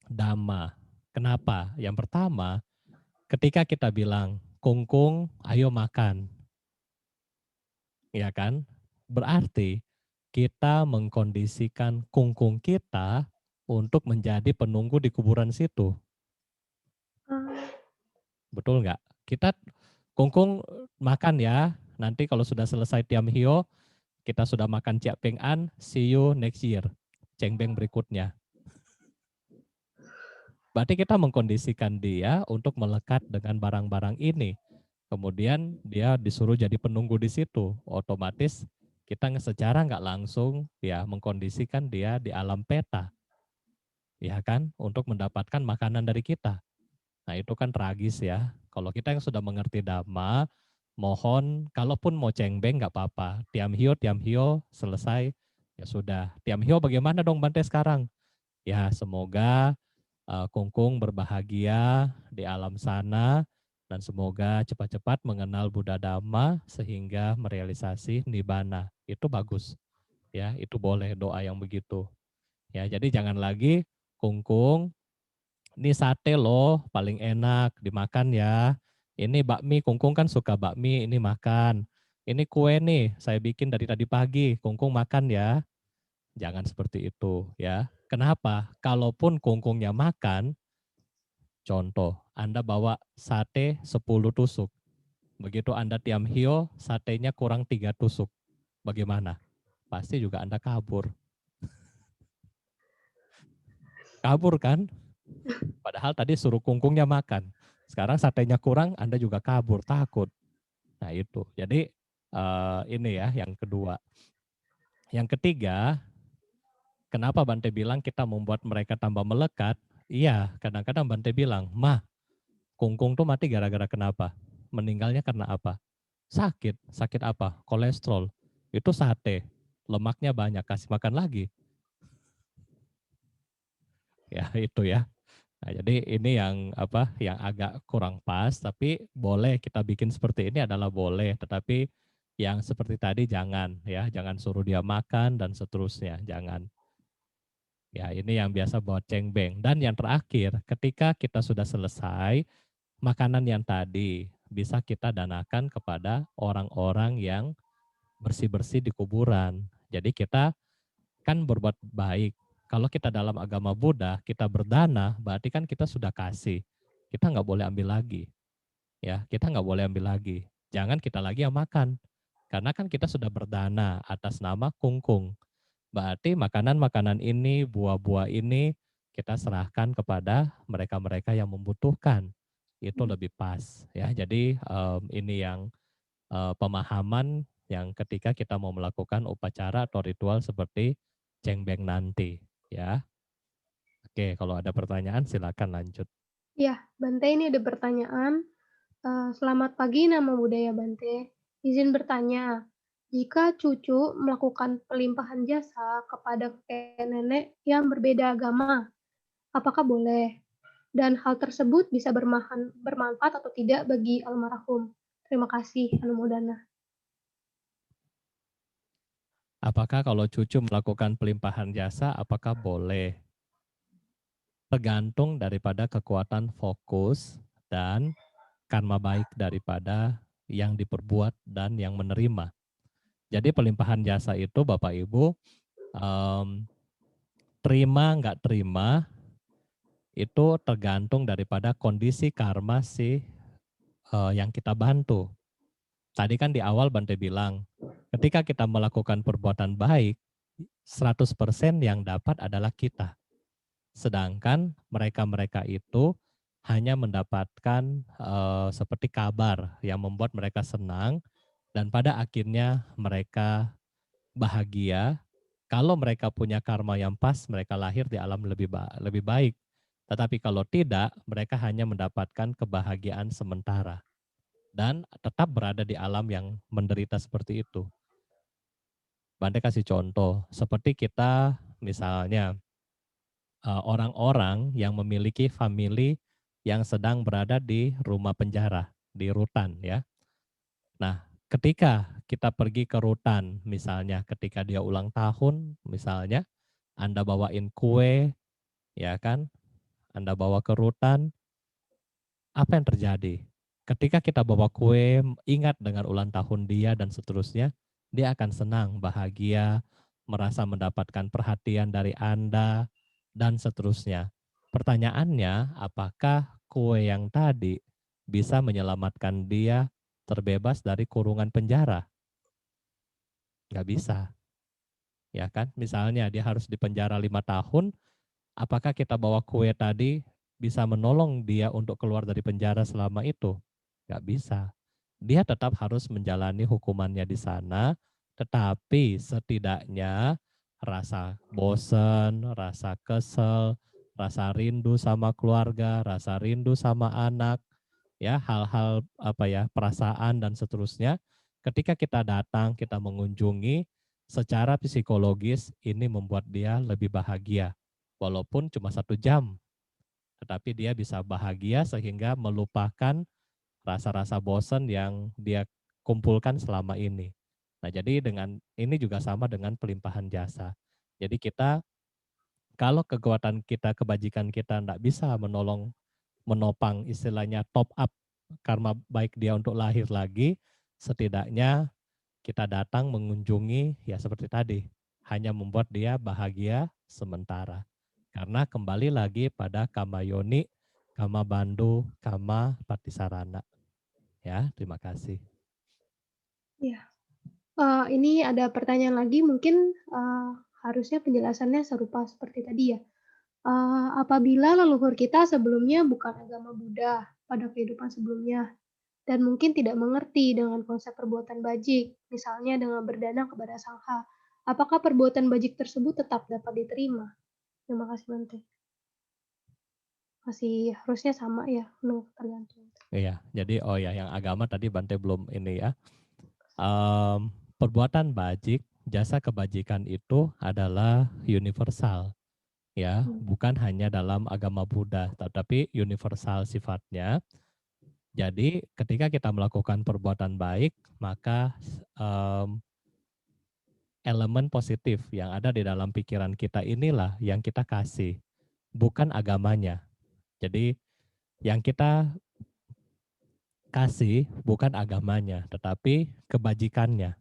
Dhamma. Kenapa? Yang pertama, ketika kita bilang, Kungkung, ayo makan, ya kan? Berarti kita mengkondisikan kungkung kita untuk menjadi penunggu di kuburan situ. Betul nggak? Kita kungkung makan ya, nanti kalau sudah selesai tiam hio, kita sudah makan Ciak Peng An, see you next year. Cengbeng berikutnya. Berarti kita mengkondisikan dia untuk melekat dengan barang-barang ini. Kemudian dia disuruh jadi penunggu di situ. Otomatis kita secara nggak langsung ya mengkondisikan dia di alam peta. Ya kan? Untuk mendapatkan makanan dari kita. Nah itu kan tragis ya. Kalau kita yang sudah mengerti Dhamma, mohon kalaupun mau cengbeng nggak apa-apa. Tiam hio, selesai. Ya sudah. Tiam hio bagaimana dong Bante sekarang? Ya semoga Kungkung berbahagia di alam sana dan semoga cepat-cepat mengenal Buddha Dhamma sehingga merealisasi nibbana. Itu bagus. Ya, itu boleh doa yang begitu. Ya, jadi jangan lagi Kungkung, ini sate loh paling enak dimakan ya. Ini bakmi, Kungkung kan suka bakmi, ini makan. Ini kue nih, saya bikin dari tadi pagi, Kungkung makan ya. Jangan seperti itu ya. Kenapa? Kalaupun Kungkungnya makan, contoh, Anda bawa sate 10 tusuk. Begitu Anda tiam hio, satenya kurang 3 tusuk. Bagaimana? Pasti juga Anda kabur. Kabur kan? Padahal tadi suruh kungkungnya makan. Sekarang satenya kurang, Anda juga kabur, takut. Nah itu. Jadi ini ya yang kedua. Yang ketiga, kenapa Bante bilang kita membuat mereka tambah melekat? Iya, kadang-kadang Bante bilang, Kungkung tuh mati gara-gara kenapa? Meninggalnya karena apa? Sakit, sakit apa? Kolesterol. Itu sate, lemaknya banyak, kasih makan lagi. Ya itu ya. Nah, jadi ini yang apa, yang agak kurang pas, tapi boleh kita bikin seperti ini adalah boleh, tetapi yang seperti tadi jangan ya, jangan suruh dia makan dan seterusnya, jangan. Ya, ini yang biasa buat cengbeng. Dan yang terakhir, ketika kita sudah selesai, makanan yang tadi bisa kita danakan kepada orang-orang yang bersih-bersih di kuburan. Jadi kita kan berbuat baik. Kalau kita dalam agama Buddha, kita berdana, berarti kan kita sudah kasih. Kita nggak boleh ambil lagi. Ya, kita nggak boleh ambil lagi. Jangan kita lagi yang makan. Karena kan kita sudah berdana atas nama kungkung. Berarti makanan-makanan ini, buah-buah ini kita serahkan kepada mereka-mereka yang membutuhkan. Itu lebih pas ya. Jadi ini yang pemahaman yang ketika kita mau melakukan upacara atau ritual seperti cengbeng nanti ya. Oke, kalau ada pertanyaan silakan lanjut. Ya, Bante ini ada pertanyaan. Selamat pagi, nama budaya Bante. Izin bertanya, jika cucu melakukan pelimpahan jasa kepada kakek nenek yang berbeda agama, apakah boleh? Dan hal tersebut bisa bermanfaat atau tidak bagi almarhum? Terima kasih, Anumodana. Apakah kalau cucu melakukan pelimpahan jasa, apakah boleh? Tergantung daripada kekuatan fokus dan karma baik daripada yang diperbuat dan yang menerima. Jadi pelimpahan jasa itu Bapak Ibu, terima nggak terima itu tergantung daripada kondisi karma si yang kita bantu. Tadi kan di awal Bante bilang, ketika kita melakukan perbuatan baik, 100% yang dapat adalah kita. Sedangkan mereka-mereka itu hanya mendapatkan seperti kabar yang membuat mereka senang dan pada akhirnya mereka bahagia. Kalau mereka punya karma yang pas, mereka lahir di alam lebih baik. Tetapi kalau tidak, mereka hanya mendapatkan kebahagiaan sementara dan tetap berada di alam yang menderita seperti itu. Bante kasih contoh, seperti kita misalnya orang-orang yang memiliki famili yang sedang berada di rumah penjara, di rutan ya. Nah, ketika kita pergi ke rutan, misalnya ketika dia ulang tahun, misalnya Anda bawain kue, ya kan? Anda bawa ke rutan, apa yang terjadi? Ketika kita bawa kue, ingat dengan ulang tahun dia dan seterusnya, dia akan senang, bahagia, merasa mendapatkan perhatian dari Anda, dan seterusnya. Pertanyaannya, apakah kue yang tadi bisa menyelamatkan dia terbebas dari kurungan penjara? Nggak bisa, ya kan? Misalnya dia harus dipenjara 5 tahun, apakah kita bawa kue tadi bisa menolong dia untuk keluar dari penjara selama itu? Nggak bisa. Dia tetap harus menjalani hukumannya di sana, tetapi setidaknya rasa bosan, rasa kesel, rasa rindu sama keluarga, rasa rindu sama anak, ya hal-hal apa ya, perasaan dan seterusnya. Ketika kita datang, kita mengunjungi, secara psikologis ini membuat dia lebih bahagia. Walaupun cuma 1 jam, tetapi dia bisa bahagia sehingga melupakan rasa-rasa bosan yang dia kumpulkan selama ini. Nah, jadi dengan ini juga sama dengan pelimpahan jasa. Jadi kita kalau kekuatan kita, kebajikan kita tidak bisa menopang istilahnya top up karma baik dia untuk lahir lagi, setidaknya kita datang mengunjungi ya seperti tadi, hanya membuat dia bahagia sementara. Karena kembali lagi pada kama yoni, kama bandu, kama patisarana. Ya, terima kasih. Ya, ini ada pertanyaan lagi, mungkin harusnya penjelasannya serupa seperti tadi ya. Apabila leluhur kita sebelumnya bukan agama Buddha pada kehidupan sebelumnya, dan mungkin tidak mengerti dengan konsep perbuatan bajik, misalnya dengan berdana kepada sangha, apakah perbuatan bajik tersebut tetap dapat diterima? Terima kasih Bante. Masih harusnya sama ya, tergantung. Iya, jadi oh ya yang agama tadi Bante belum ini ya. Perbuatan bajik, jasa kebajikan itu adalah universal ya, Hmm. bukan hanya dalam agama Buddha, tetapi universal sifatnya. Jadi ketika kita melakukan perbuatan baik, maka em, elemen positif yang ada di dalam pikiran kita inilah yang kita kasih, bukan agamanya. Jadi yang kita kasih bukan agamanya, tetapi kebajikannya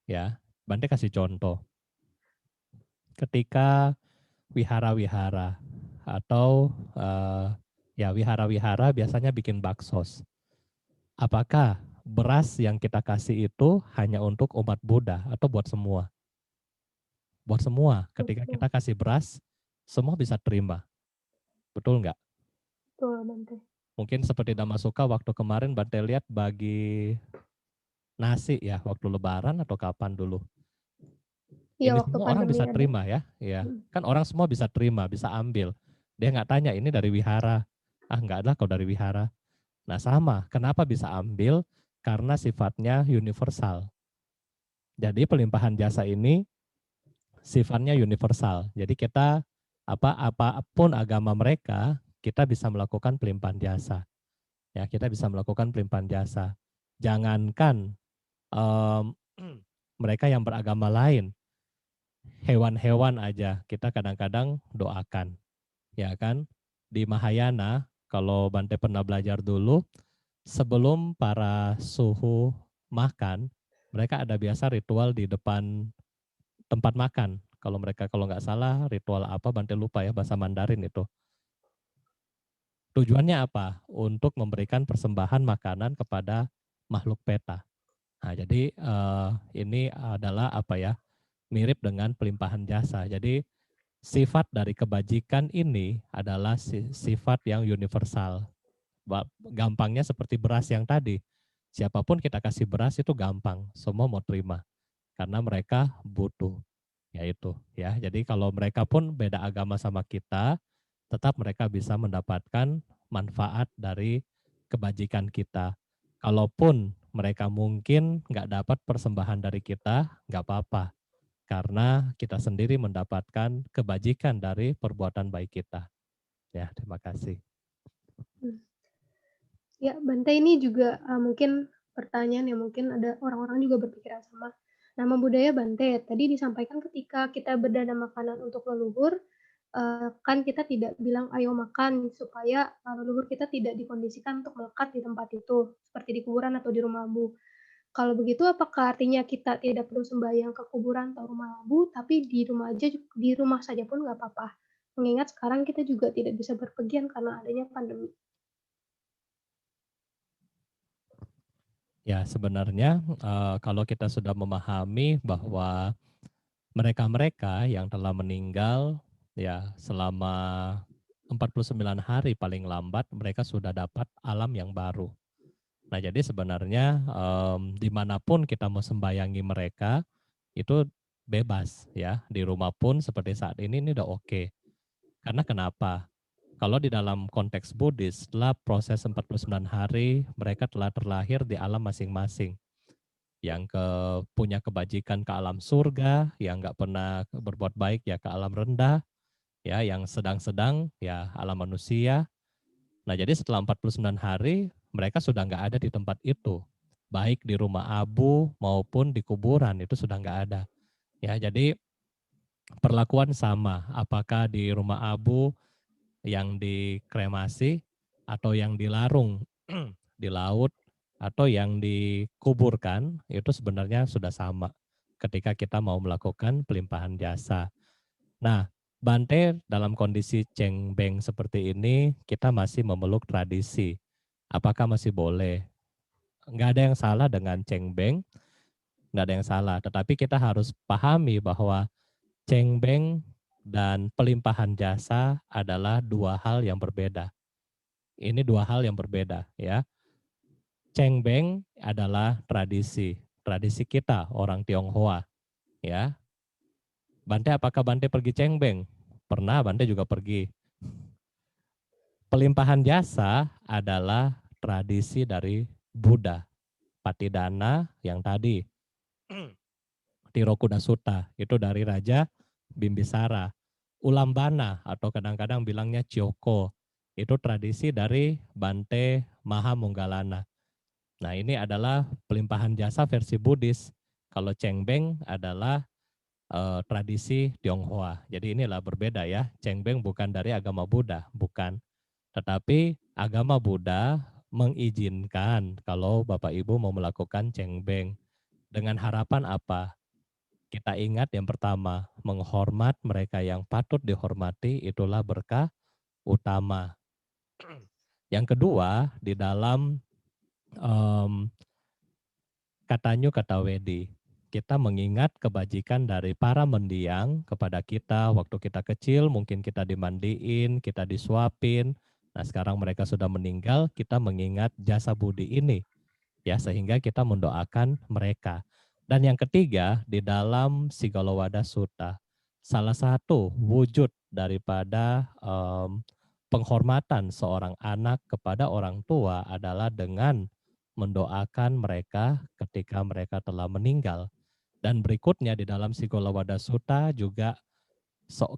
ya. Bante kasih contoh. Ketika wihara-wihara atau ya wihara-wihara biasanya bikin baksos. Apakah beras yang kita kasih itu hanya untuk umat Buddha atau buat semua? Buat semua. Ketika Betul, kita kasih beras, semua bisa terima. Betul nggak? betul Bante. Mungkin seperti Damasuka waktu kemarin Bante lihat bagi nasi ya waktu lebaran atau kapan dulu. Iya, Ini waktu semua orang pandemi bisa ada. terima ya. Ya. Hmm. Kan orang semua bisa terima, bisa ambil. Dia nggak tanya ini dari wihara. Ah nggak ada kok dari wihara. Nah sama, kenapa bisa ambil? Karena sifatnya universal. Jadi pelimpahan jasa ini sifatnya universal. Jadi kita apapun agama mereka, kita bisa melakukan pelimpahan jasa. Ya, kita bisa melakukan pelimpahan jasa. Jangankan em, mereka yang beragama lain, hewan-hewan aja kita kadang-kadang doakan, ya kan? Di Mahayana, kalau Bante pernah belajar dulu, sebelum para suhu makan, mereka ada biasa ritual di depan tempat makan. Kalau mereka kalau nggak salah ritual apa Bante lupa ya bahasa Mandarin itu. Tujuannya apa? Untuk memberikan persembahan makanan kepada makhluk peta. Nah, jadi ini adalah apa ya? Mirip dengan pelimpahan jasa. Jadi sifat dari kebajikan ini adalah sifat yang universal. Gampangnya seperti beras yang tadi. Siapapun kita kasih beras itu gampang, semua mau terima karena mereka butuh. Ya itu ya. Jadi kalau mereka pun beda agama sama kita, tetap mereka bisa mendapatkan manfaat dari kebajikan kita. Kalaupun mereka mungkin nggak dapat persembahan dari kita, nggak apa-apa. Karena kita sendiri mendapatkan kebajikan dari perbuatan baik kita. Ya, terima kasih. Hmm. Ya, Bante ini juga mungkin pertanyaan yang mungkin ada orang-orang juga berpikiran sama. Nama budaya Bante, tadi disampaikan ketika kita berdana makanan untuk leluhur, kan kita tidak bilang ayo makan supaya leluhur kita tidak dikondisikan untuk melekat di tempat itu, seperti di kuburan atau di rumah abu. Kalau begitu, apakah artinya kita tidak perlu sembahyang ke kuburan atau rumah abu, tapi di rumah aja, di rumah saja pun nggak apa-apa? Mengingat sekarang kita juga tidak bisa berpergian karena adanya pandemi. Ya, sebenarnya kalau kita sudah memahami bahwa mereka-mereka yang telah meninggal ya selama 49 hari paling lambat mereka sudah dapat alam yang baru. Nah, jadi sebenarnya dimanapun kita mau sembayangi mereka itu bebas ya. Di rumah pun seperti saat ini udah oke. Karena kenapa? Kalau di dalam konteks Buddhis, setelah proses 49 hari, mereka telah terlahir di alam masing-masing. Yang punya kebajikan ke alam surga, yang nggak pernah berbuat baik ya ke alam rendah, ya yang sedang-sedang ya alam manusia. Nah jadi setelah 49 hari, mereka sudah nggak ada di tempat itu. Baik di rumah abu maupun di kuburan itu sudah nggak ada. Ya jadi perlakuan sama, apakah di rumah abu yang dikremasi atau yang dilarung di laut atau yang dikuburkan itu sebenarnya sudah sama ketika kita mau melakukan pelimpahan jasa. Nah, Bante dalam kondisi cengbeng seperti ini kita masih memeluk tradisi. Apakah masih boleh? Nggak ada yang salah dengan cengbeng, nggak ada yang salah. Tetapi kita harus pahami bahwa cengbeng dan pelimpahan jasa adalah dua hal yang berbeda. Ini dua hal yang berbeda ya. Cengbeng adalah tradisi kita orang Tionghoa ya. Bante apakah Bante pergi cengbeng? Pernah Bante juga pergi. Pelimpahan jasa adalah tradisi dari Buddha. Patidana yang tadi, Tirokuda Sutta, itu dari Raja Bimbisara. Ulambana atau kadang-kadang bilangnya Cyoko, itu tradisi dari Bante Mahamunggalana. Nah ini adalah pelimpahan jasa versi Buddhis. Kalau Cengbeng adalah tradisi Tionghoa. Jadi inilah berbeda ya. Cengbeng bukan dari agama Buddha, bukan. Tetapi agama Buddha mengizinkan kalau Bapak Ibu mau melakukan cengbeng. Dengan harapan apa? Kita ingat yang pertama, menghormat mereka yang patut dihormati, itulah berkah utama. Yang kedua, di dalam um, Katanyu Kata Wedi, kita mengingat kebajikan dari para mendiang kepada kita waktu kita kecil, mungkin kita dimandiin, kita disuapin. Nah sekarang mereka sudah meninggal, kita mengingat jasa budi ini, ya sehingga kita mendoakan mereka. Dan yang ketiga, di dalam Sigalowada Sutta, salah satu wujud daripada penghormatan seorang anak kepada orang tua adalah dengan mendoakan mereka ketika mereka telah meninggal. Dan berikutnya di dalam Sigalowada Sutta juga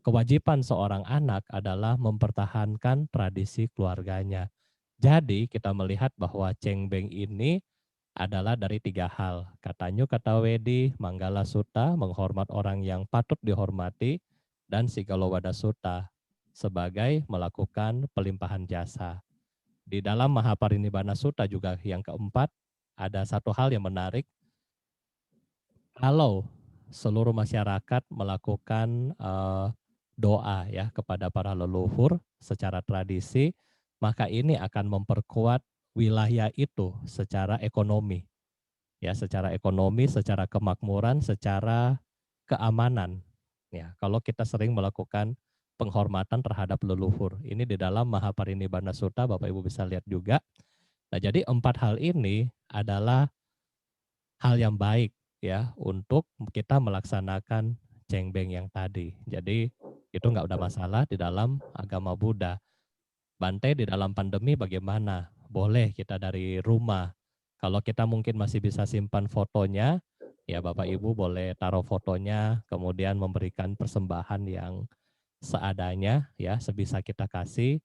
kewajiban seorang anak adalah mempertahankan tradisi keluarganya. Jadi kita melihat bahwa cengbeng ini adalah dari tiga hal. Katanyu Kata Wedi, Manggala Sutta, menghormat orang yang patut dihormati, dan Sigalowada Sutta sebagai melakukan pelimpahan jasa. Di dalam Mahaparinibbana Sutta juga yang keempat, ada satu hal yang menarik. Kalau seluruh masyarakat melakukan doa ya kepada para leluhur secara tradisi, maka ini akan memperkuat wilayah itu secara ekonomi. Ya, secara ekonomi, secara kemakmuran, secara keamanan. Ya, kalau kita sering melakukan penghormatan terhadap leluhur. Ini di dalam Mahaparinibbana Sutta, Bapak Ibu bisa lihat juga. Nah, jadi empat hal ini adalah hal yang baik ya untuk kita melaksanakan cengbeng yang tadi. Jadi itu nggak ada masalah di dalam agama Buddha. Bante di dalam pandemi bagaimana? Boleh kita dari rumah. Kalau kita mungkin masih bisa simpan fotonya, ya Bapak Ibu boleh taruh fotonya, kemudian memberikan persembahan yang seadanya, ya sebisa kita kasih.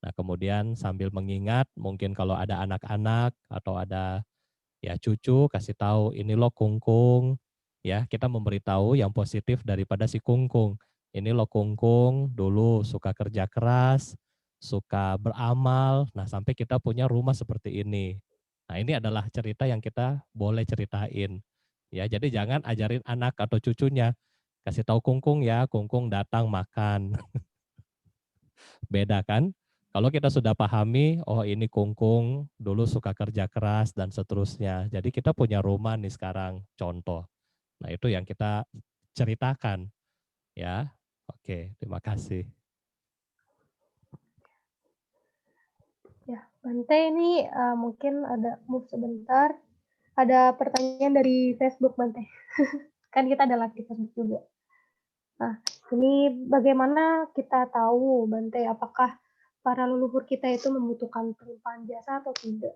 Nah kemudian sambil mengingat, mungkin kalau ada anak-anak atau ada ya cucu kasih tahu ini loh kungkung, ya kita memberitahu yang positif daripada si kungkung. Ini loh kungkung dulu suka kerja keras, suka beramal, nah sampai kita punya rumah seperti ini. Nah ini adalah cerita yang kita boleh ceritain. Ya jadi jangan ajarin anak atau cucunya, kasih tahu kungkung ya, kungkung datang makan. Beda kan? Kalau kita sudah pahami, oh ini kungkung dulu suka kerja keras dan seterusnya. Jadi kita punya rumah nih sekarang, contoh. Nah itu yang kita ceritakan ya. Oke, terima kasih. Ya, Bante ini mungkin ada move sebentar. Ada pertanyaan dari Facebook, Bante. Kan kita ada live di Facebook juga. Nah, ini bagaimana kita tahu, Bante, apakah para leluhur kita itu membutuhkan pelimpahan jasa atau tidak?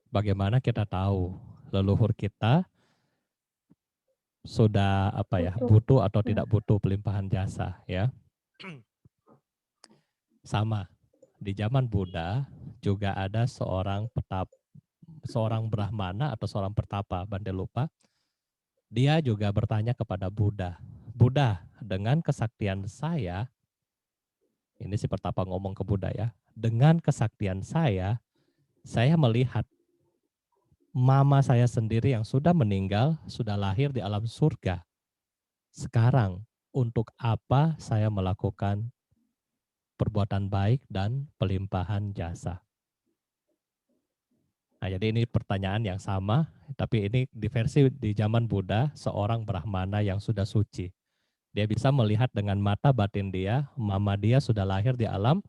Bagaimana kita tahu leluhur kita sudah butuh atau tidak butuh pelimpahan jasa ya? Sama. Di zaman Buddha juga ada seorang brahmana atau seorang pertapa, Bante lupa. Dia juga bertanya kepada Buddha, Buddha, dengan kesaktian saya, ini si pertapa ngomong ke Buddha ya, dengan kesaktian saya melihat mama saya sendiri yang sudah meninggal, sudah lahir di alam surga. Sekarang, untuk apa saya melakukan perbuatan baik dan pelimpahan jasa? Nah, jadi ini pertanyaan yang sama, tapi ini di versi di zaman Buddha, seorang Brahmana yang sudah suci. Dia bisa melihat dengan mata batin dia, mama dia sudah lahir di alam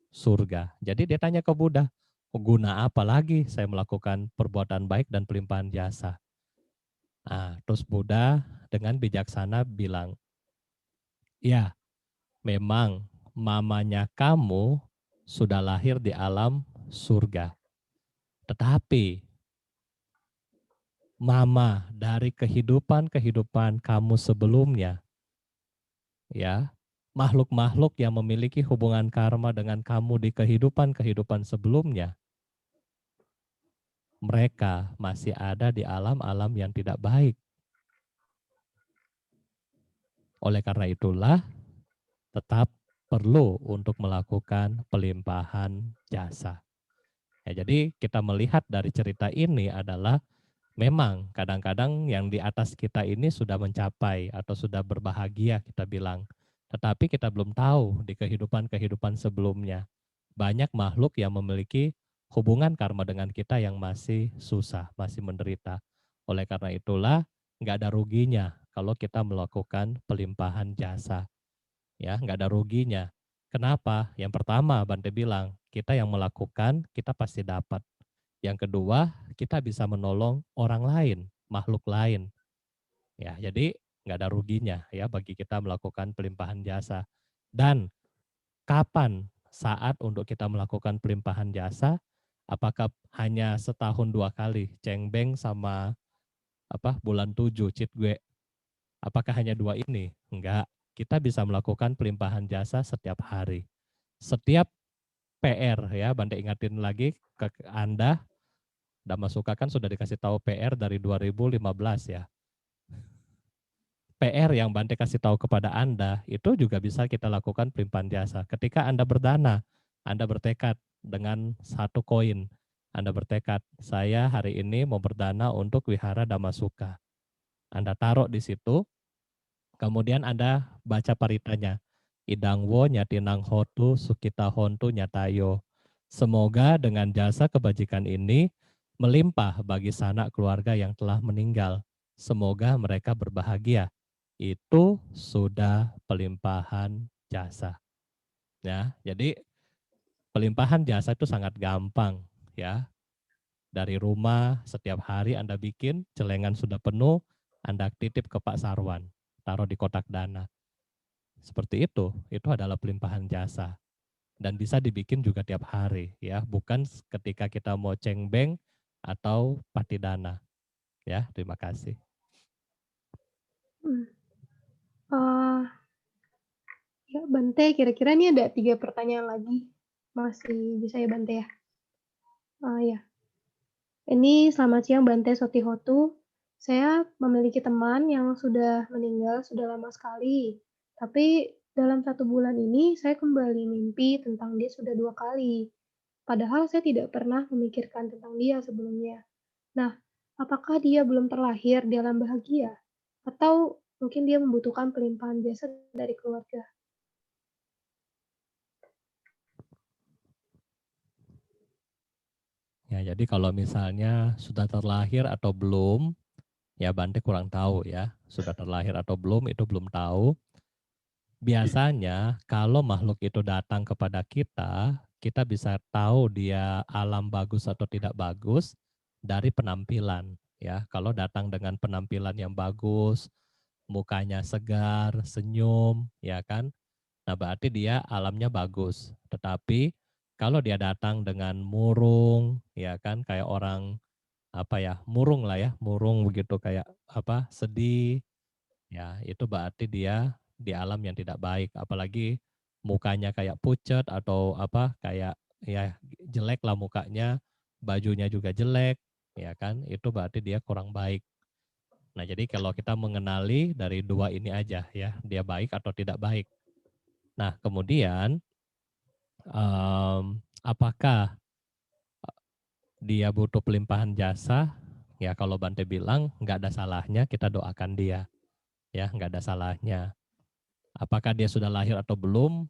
surga. Jadi dia tanya ke Buddha, guna apa lagi saya melakukan perbuatan baik dan pelimpahan jasa? Nah, terus Buddha dengan bijaksana bilang, ya memang mamanya kamu sudah lahir di alam surga. Tetapi mama dari kehidupan-kehidupan kamu sebelumnya, ya, makhluk-makhluk yang memiliki hubungan karma dengan kamu di kehidupan-kehidupan sebelumnya, mereka masih ada di alam-alam yang tidak baik. Oleh karena itulah, tetap perlu untuk melakukan pelimpahan jasa. Ya, jadi kita melihat dari cerita ini adalah memang kadang-kadang yang di atas kita ini sudah mencapai atau sudah berbahagia kita bilang. Tetapi kita belum tahu di kehidupan-kehidupan sebelumnya. Banyak makhluk yang memiliki hubungan karma dengan kita yang masih susah, masih menderita. Oleh karena itulah nggak ada ruginya kalau kita melakukan pelimpahan jasa. Ya, nggak ada ruginya. Kenapa? Yang pertama, Bante bilang, kita yang melakukan, kita pasti dapat. Yang kedua, kita bisa menolong orang lain, makhluk lain. Ya, jadi nggak ada ruginya ya bagi kita melakukan pelimpahan jasa. Dan kapan saat untuk kita melakukan pelimpahan jasa? Apakah hanya setahun 2 kali, cengbeng sama bulan 7, citgue? Apakah hanya 2 ini? Enggak. Kita bisa melakukan pelimpahan jasa setiap hari. Setiap PR ya, Bante ingatin lagi ke Anda, Dhamma Suka kan sudah dikasih tahu PR dari 2015 ya. PR yang Bante kasih tahu kepada Anda, itu juga bisa kita lakukan pelimpahan jasa. Ketika Anda berdana, Anda bertekad dengan 1 koin. Anda bertekad, saya hari ini mau berdana untuk wihara Dhamma Suka. Anda taruh di situ, kemudian Anda baca paritanya. Idangwo nyatinang hotu sukita hontu nyatayo. Semoga dengan jasa kebajikan ini melimpah bagi sanak keluarga yang telah meninggal. Semoga mereka berbahagia. Itu sudah pelimpahan jasa. Ya, jadi pelimpahan jasa itu sangat gampang ya. Dari rumah setiap hari Anda bikin, celengan sudah penuh, Anda titip ke Pak Sarwan, taruh di kotak dana. Seperti itu adalah pelimpahan jasa dan bisa dibikin juga tiap hari ya, bukan ketika kita mau cengbeng atau patidana. Ya, terima kasih. Hmm. Uh, ya, Bante, kira-kira ini ada 3 pertanyaan lagi. Masih bisa ya, Bante ya? Ya. Ini selamat siang, Bante Sotihotu. Saya memiliki teman yang sudah meninggal sudah lama sekali. Tapi dalam 1 bulan ini saya kembali mimpi tentang dia sudah 2 kali. Padahal saya tidak pernah memikirkan tentang dia sebelumnya. Nah, apakah dia belum terlahir di alam bahagia? Atau mungkin dia membutuhkan pelimpahan jasa dari keluarga? Ya, jadi kalau misalnya sudah terlahir atau belum, ya Bante kurang tahu ya. Sudah terlahir atau belum itu belum tahu. Biasanya kalau makhluk itu datang kepada kita bisa tahu dia alam bagus atau tidak bagus dari penampilan ya. Kalau datang dengan penampilan yang bagus, mukanya segar, senyum, ya kan? Nah, berarti dia alamnya bagus. Tetapi kalau dia datang dengan murung, ya kan, kayak orang murung lah ya, murung begitu kayak sedih, ya itu berarti dia di alam yang tidak baik. Apalagi mukanya kayak pucat atau kayak ya jelek lah mukanya, bajunya juga jelek, ya kan, itu berarti dia kurang baik. Nah, jadi kalau kita mengenali dari 2 ini aja ya, dia baik atau tidak baik. Nah, kemudian apakah dia butuh pelimpahan jasa? Ya kalau Bante bilang nggak ada salahnya kita doakan dia, ya nggak ada salahnya. Apakah dia sudah lahir atau belum?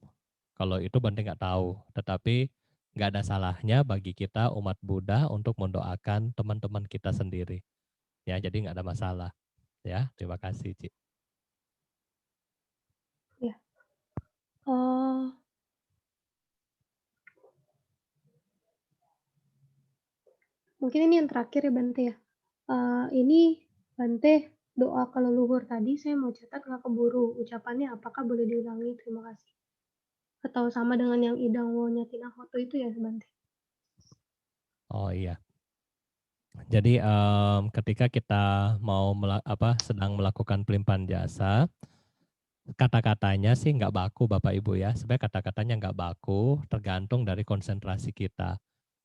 Kalau itu Bante nggak tahu. Tetapi nggak ada salahnya bagi kita umat Buddha untuk mendoakan teman-teman kita sendiri. Ya, jadi nggak ada masalah. Ya, terima kasih, Ci. Ya. Oh, mungkin ini yang terakhir ya, Bante ya. Ini Bante, doa ke leluhur tadi saya mau catat nggak keburu. Ucapannya apakah boleh diulangi? Terima kasih. Atau sama dengan yang Idang Wo Nyatinahoto itu ya, Bante? Oh iya. Jadi, ketika kita mau sedang melakukan pelimpahan jasa, kata-katanya sih nggak baku Bapak Ibu ya, sebenarnya kata-katanya nggak baku, tergantung dari konsentrasi kita.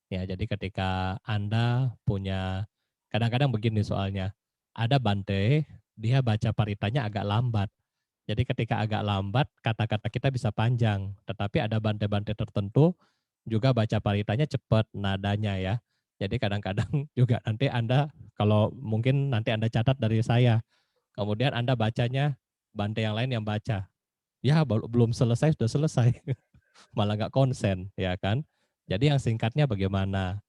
Ya, jadi ketika Anda punya kadang-kadang begini soalnya, ada Bante, dia baca paritanya agak lambat. Jadi ketika agak lambat, kata-kata kita bisa panjang, tetapi ada Bante-Bante tertentu juga baca paritanya cepat nadanya ya. Jadi kadang-kadang juga nanti Anda kalau mungkin nanti Anda catat dari saya, kemudian Anda bacanya Bante yang lain yang baca. Ya belum selesai sudah selesai, malah nggak konsen ya kan. Jadi yang singkatnya bagaimana?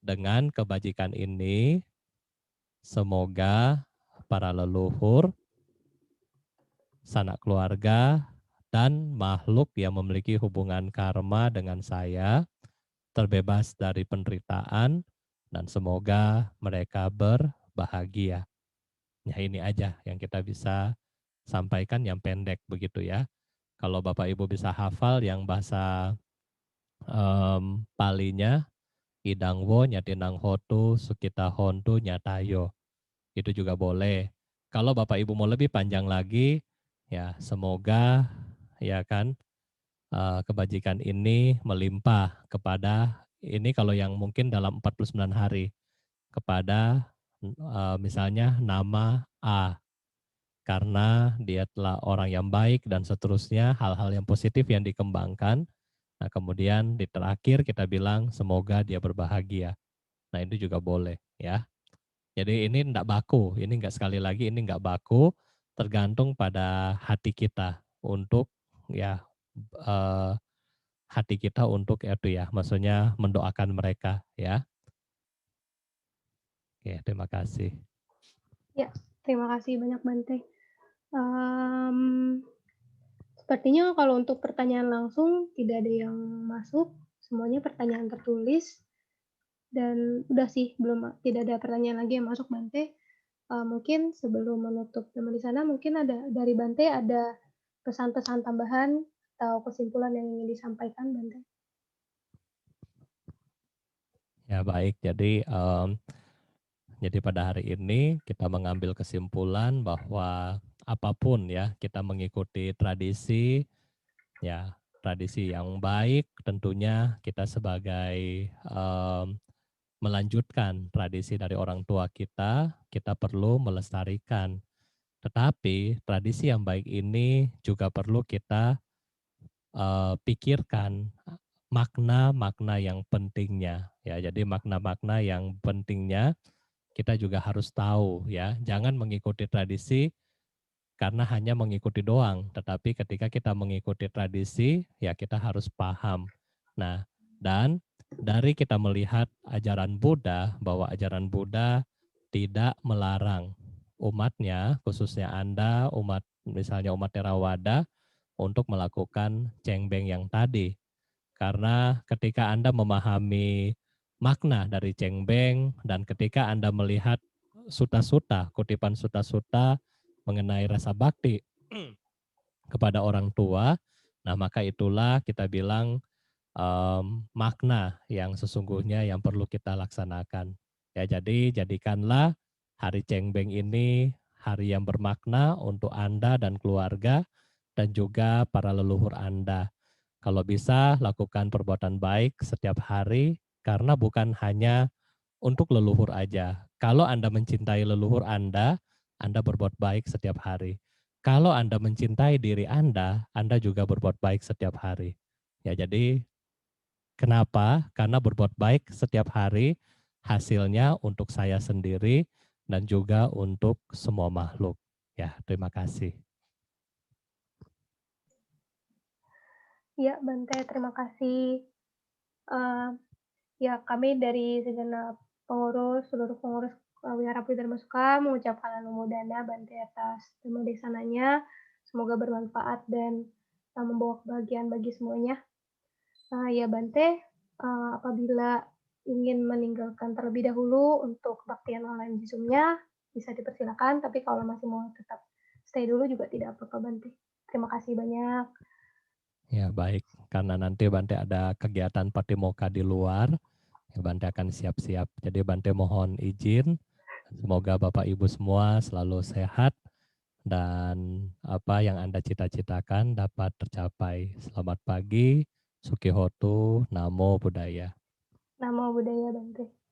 Dengan kebajikan ini, semoga para leluhur, sanak keluarga, dan makhluk yang memiliki hubungan karma dengan saya terbebas dari penderitaan dan semoga mereka berbahagia. Ya ini aja yang kita bisa sampaikan yang pendek begitu ya. Kalau Bapak Ibu bisa hafal yang bahasa Palinya, Idangwo, Nyatinang Hotu, Sukita Hontu, Nyatayo. Itu juga boleh. Kalau Bapak Ibu mau lebih panjang lagi, ya semoga ya kan kebajikan ini melimpah kepada ini kalau yang mungkin dalam 49 hari kepada misalnya nama A karena dia telah orang yang baik dan seterusnya hal-hal yang positif yang dikembangkan. Nah, kemudian di terakhir kita bilang semoga dia berbahagia. Nah, itu juga boleh ya. Jadi ini enggak baku, ini enggak sekali lagi ini enggak baku, tergantung pada hati kita untuk ya eh, hati kita untuk itu ya, maksudnya mendoakan mereka ya. Oke, terima kasih. Ya, terima kasih banyak Bante. Mmm, Sepertinya kalau untuk pertanyaan langsung tidak ada yang masuk, semuanya pertanyaan tertulis dan udah sih tidak ada pertanyaan lagi yang masuk Bante. Mungkin sebelum menutup di sana mungkin ada dari Bante ada pesan-pesan tambahan atau kesimpulan yang ingin disampaikan Bante? Ya baik, jadi pada hari ini kita mengambil kesimpulan bahwa apapun ya kita mengikuti tradisi ya tradisi yang baik tentunya kita sebagai melanjutkan tradisi dari orang tua kita perlu melestarikan. Tetapi tradisi yang baik ini juga perlu kita pikirkan makna-makna yang pentingnya ya. Jadi makna-makna yang pentingnya kita juga harus tahu ya. Jangan mengikuti tradisi karena hanya mengikuti doang, tetapi ketika kita mengikuti tradisi ya kita harus paham. Nah, dan dari kita melihat ajaran Buddha bahwa ajaran Buddha tidak melarang umatnya, khususnya Anda, misalnya umat Theravada, untuk melakukan cengbeng yang tadi. Karena ketika Anda memahami makna dari cengbeng dan ketika Anda melihat suta-suta, kutipan suta-suta mengenai rasa bakti kepada orang tua, nah maka itulah kita bilang makna yang sesungguhnya yang perlu kita laksanakan. Ya, jadi jadikanlah hari Cengbeng ini hari yang bermakna untuk Anda dan keluarga dan juga para leluhur Anda. Kalau bisa lakukan perbuatan baik setiap hari karena bukan hanya untuk leluhur aja. Kalau Anda mencintai leluhur Anda berbuat baik setiap hari. Kalau Anda mencintai diri Anda juga berbuat baik setiap hari. Ya, jadi kenapa? Karena berbuat baik setiap hari hasilnya untuk saya sendiri dan juga untuk semua makhluk. Ya, terima kasih. Ya, Bante, terima kasih. Ya, kami dari segenap seluruh pengurus Wihara Budha Dharma Suka mengucapkan anumodana Bante atas tema desananya. Semoga bermanfaat dan membawa kebahagiaan bagi semuanya. Ya, Bante, apabila ingin meninggalkan terlebih dahulu untuk kebaktian online di Zoom-nya, bisa dipersilakan. Tapi kalau masih mau tetap stay dulu juga tidak apa-apa, Bante. Terima kasih banyak. Ya baik, karena nanti Bante ada kegiatan Patimokkha di luar, ya Bante akan siap-siap. Jadi Bante mohon izin, semoga Bapak Ibu semua selalu sehat dan apa yang Anda cita-citakan dapat tercapai. Selamat pagi, Sukihotu, Namo Buddhaya. Namo Buddhaya Bante.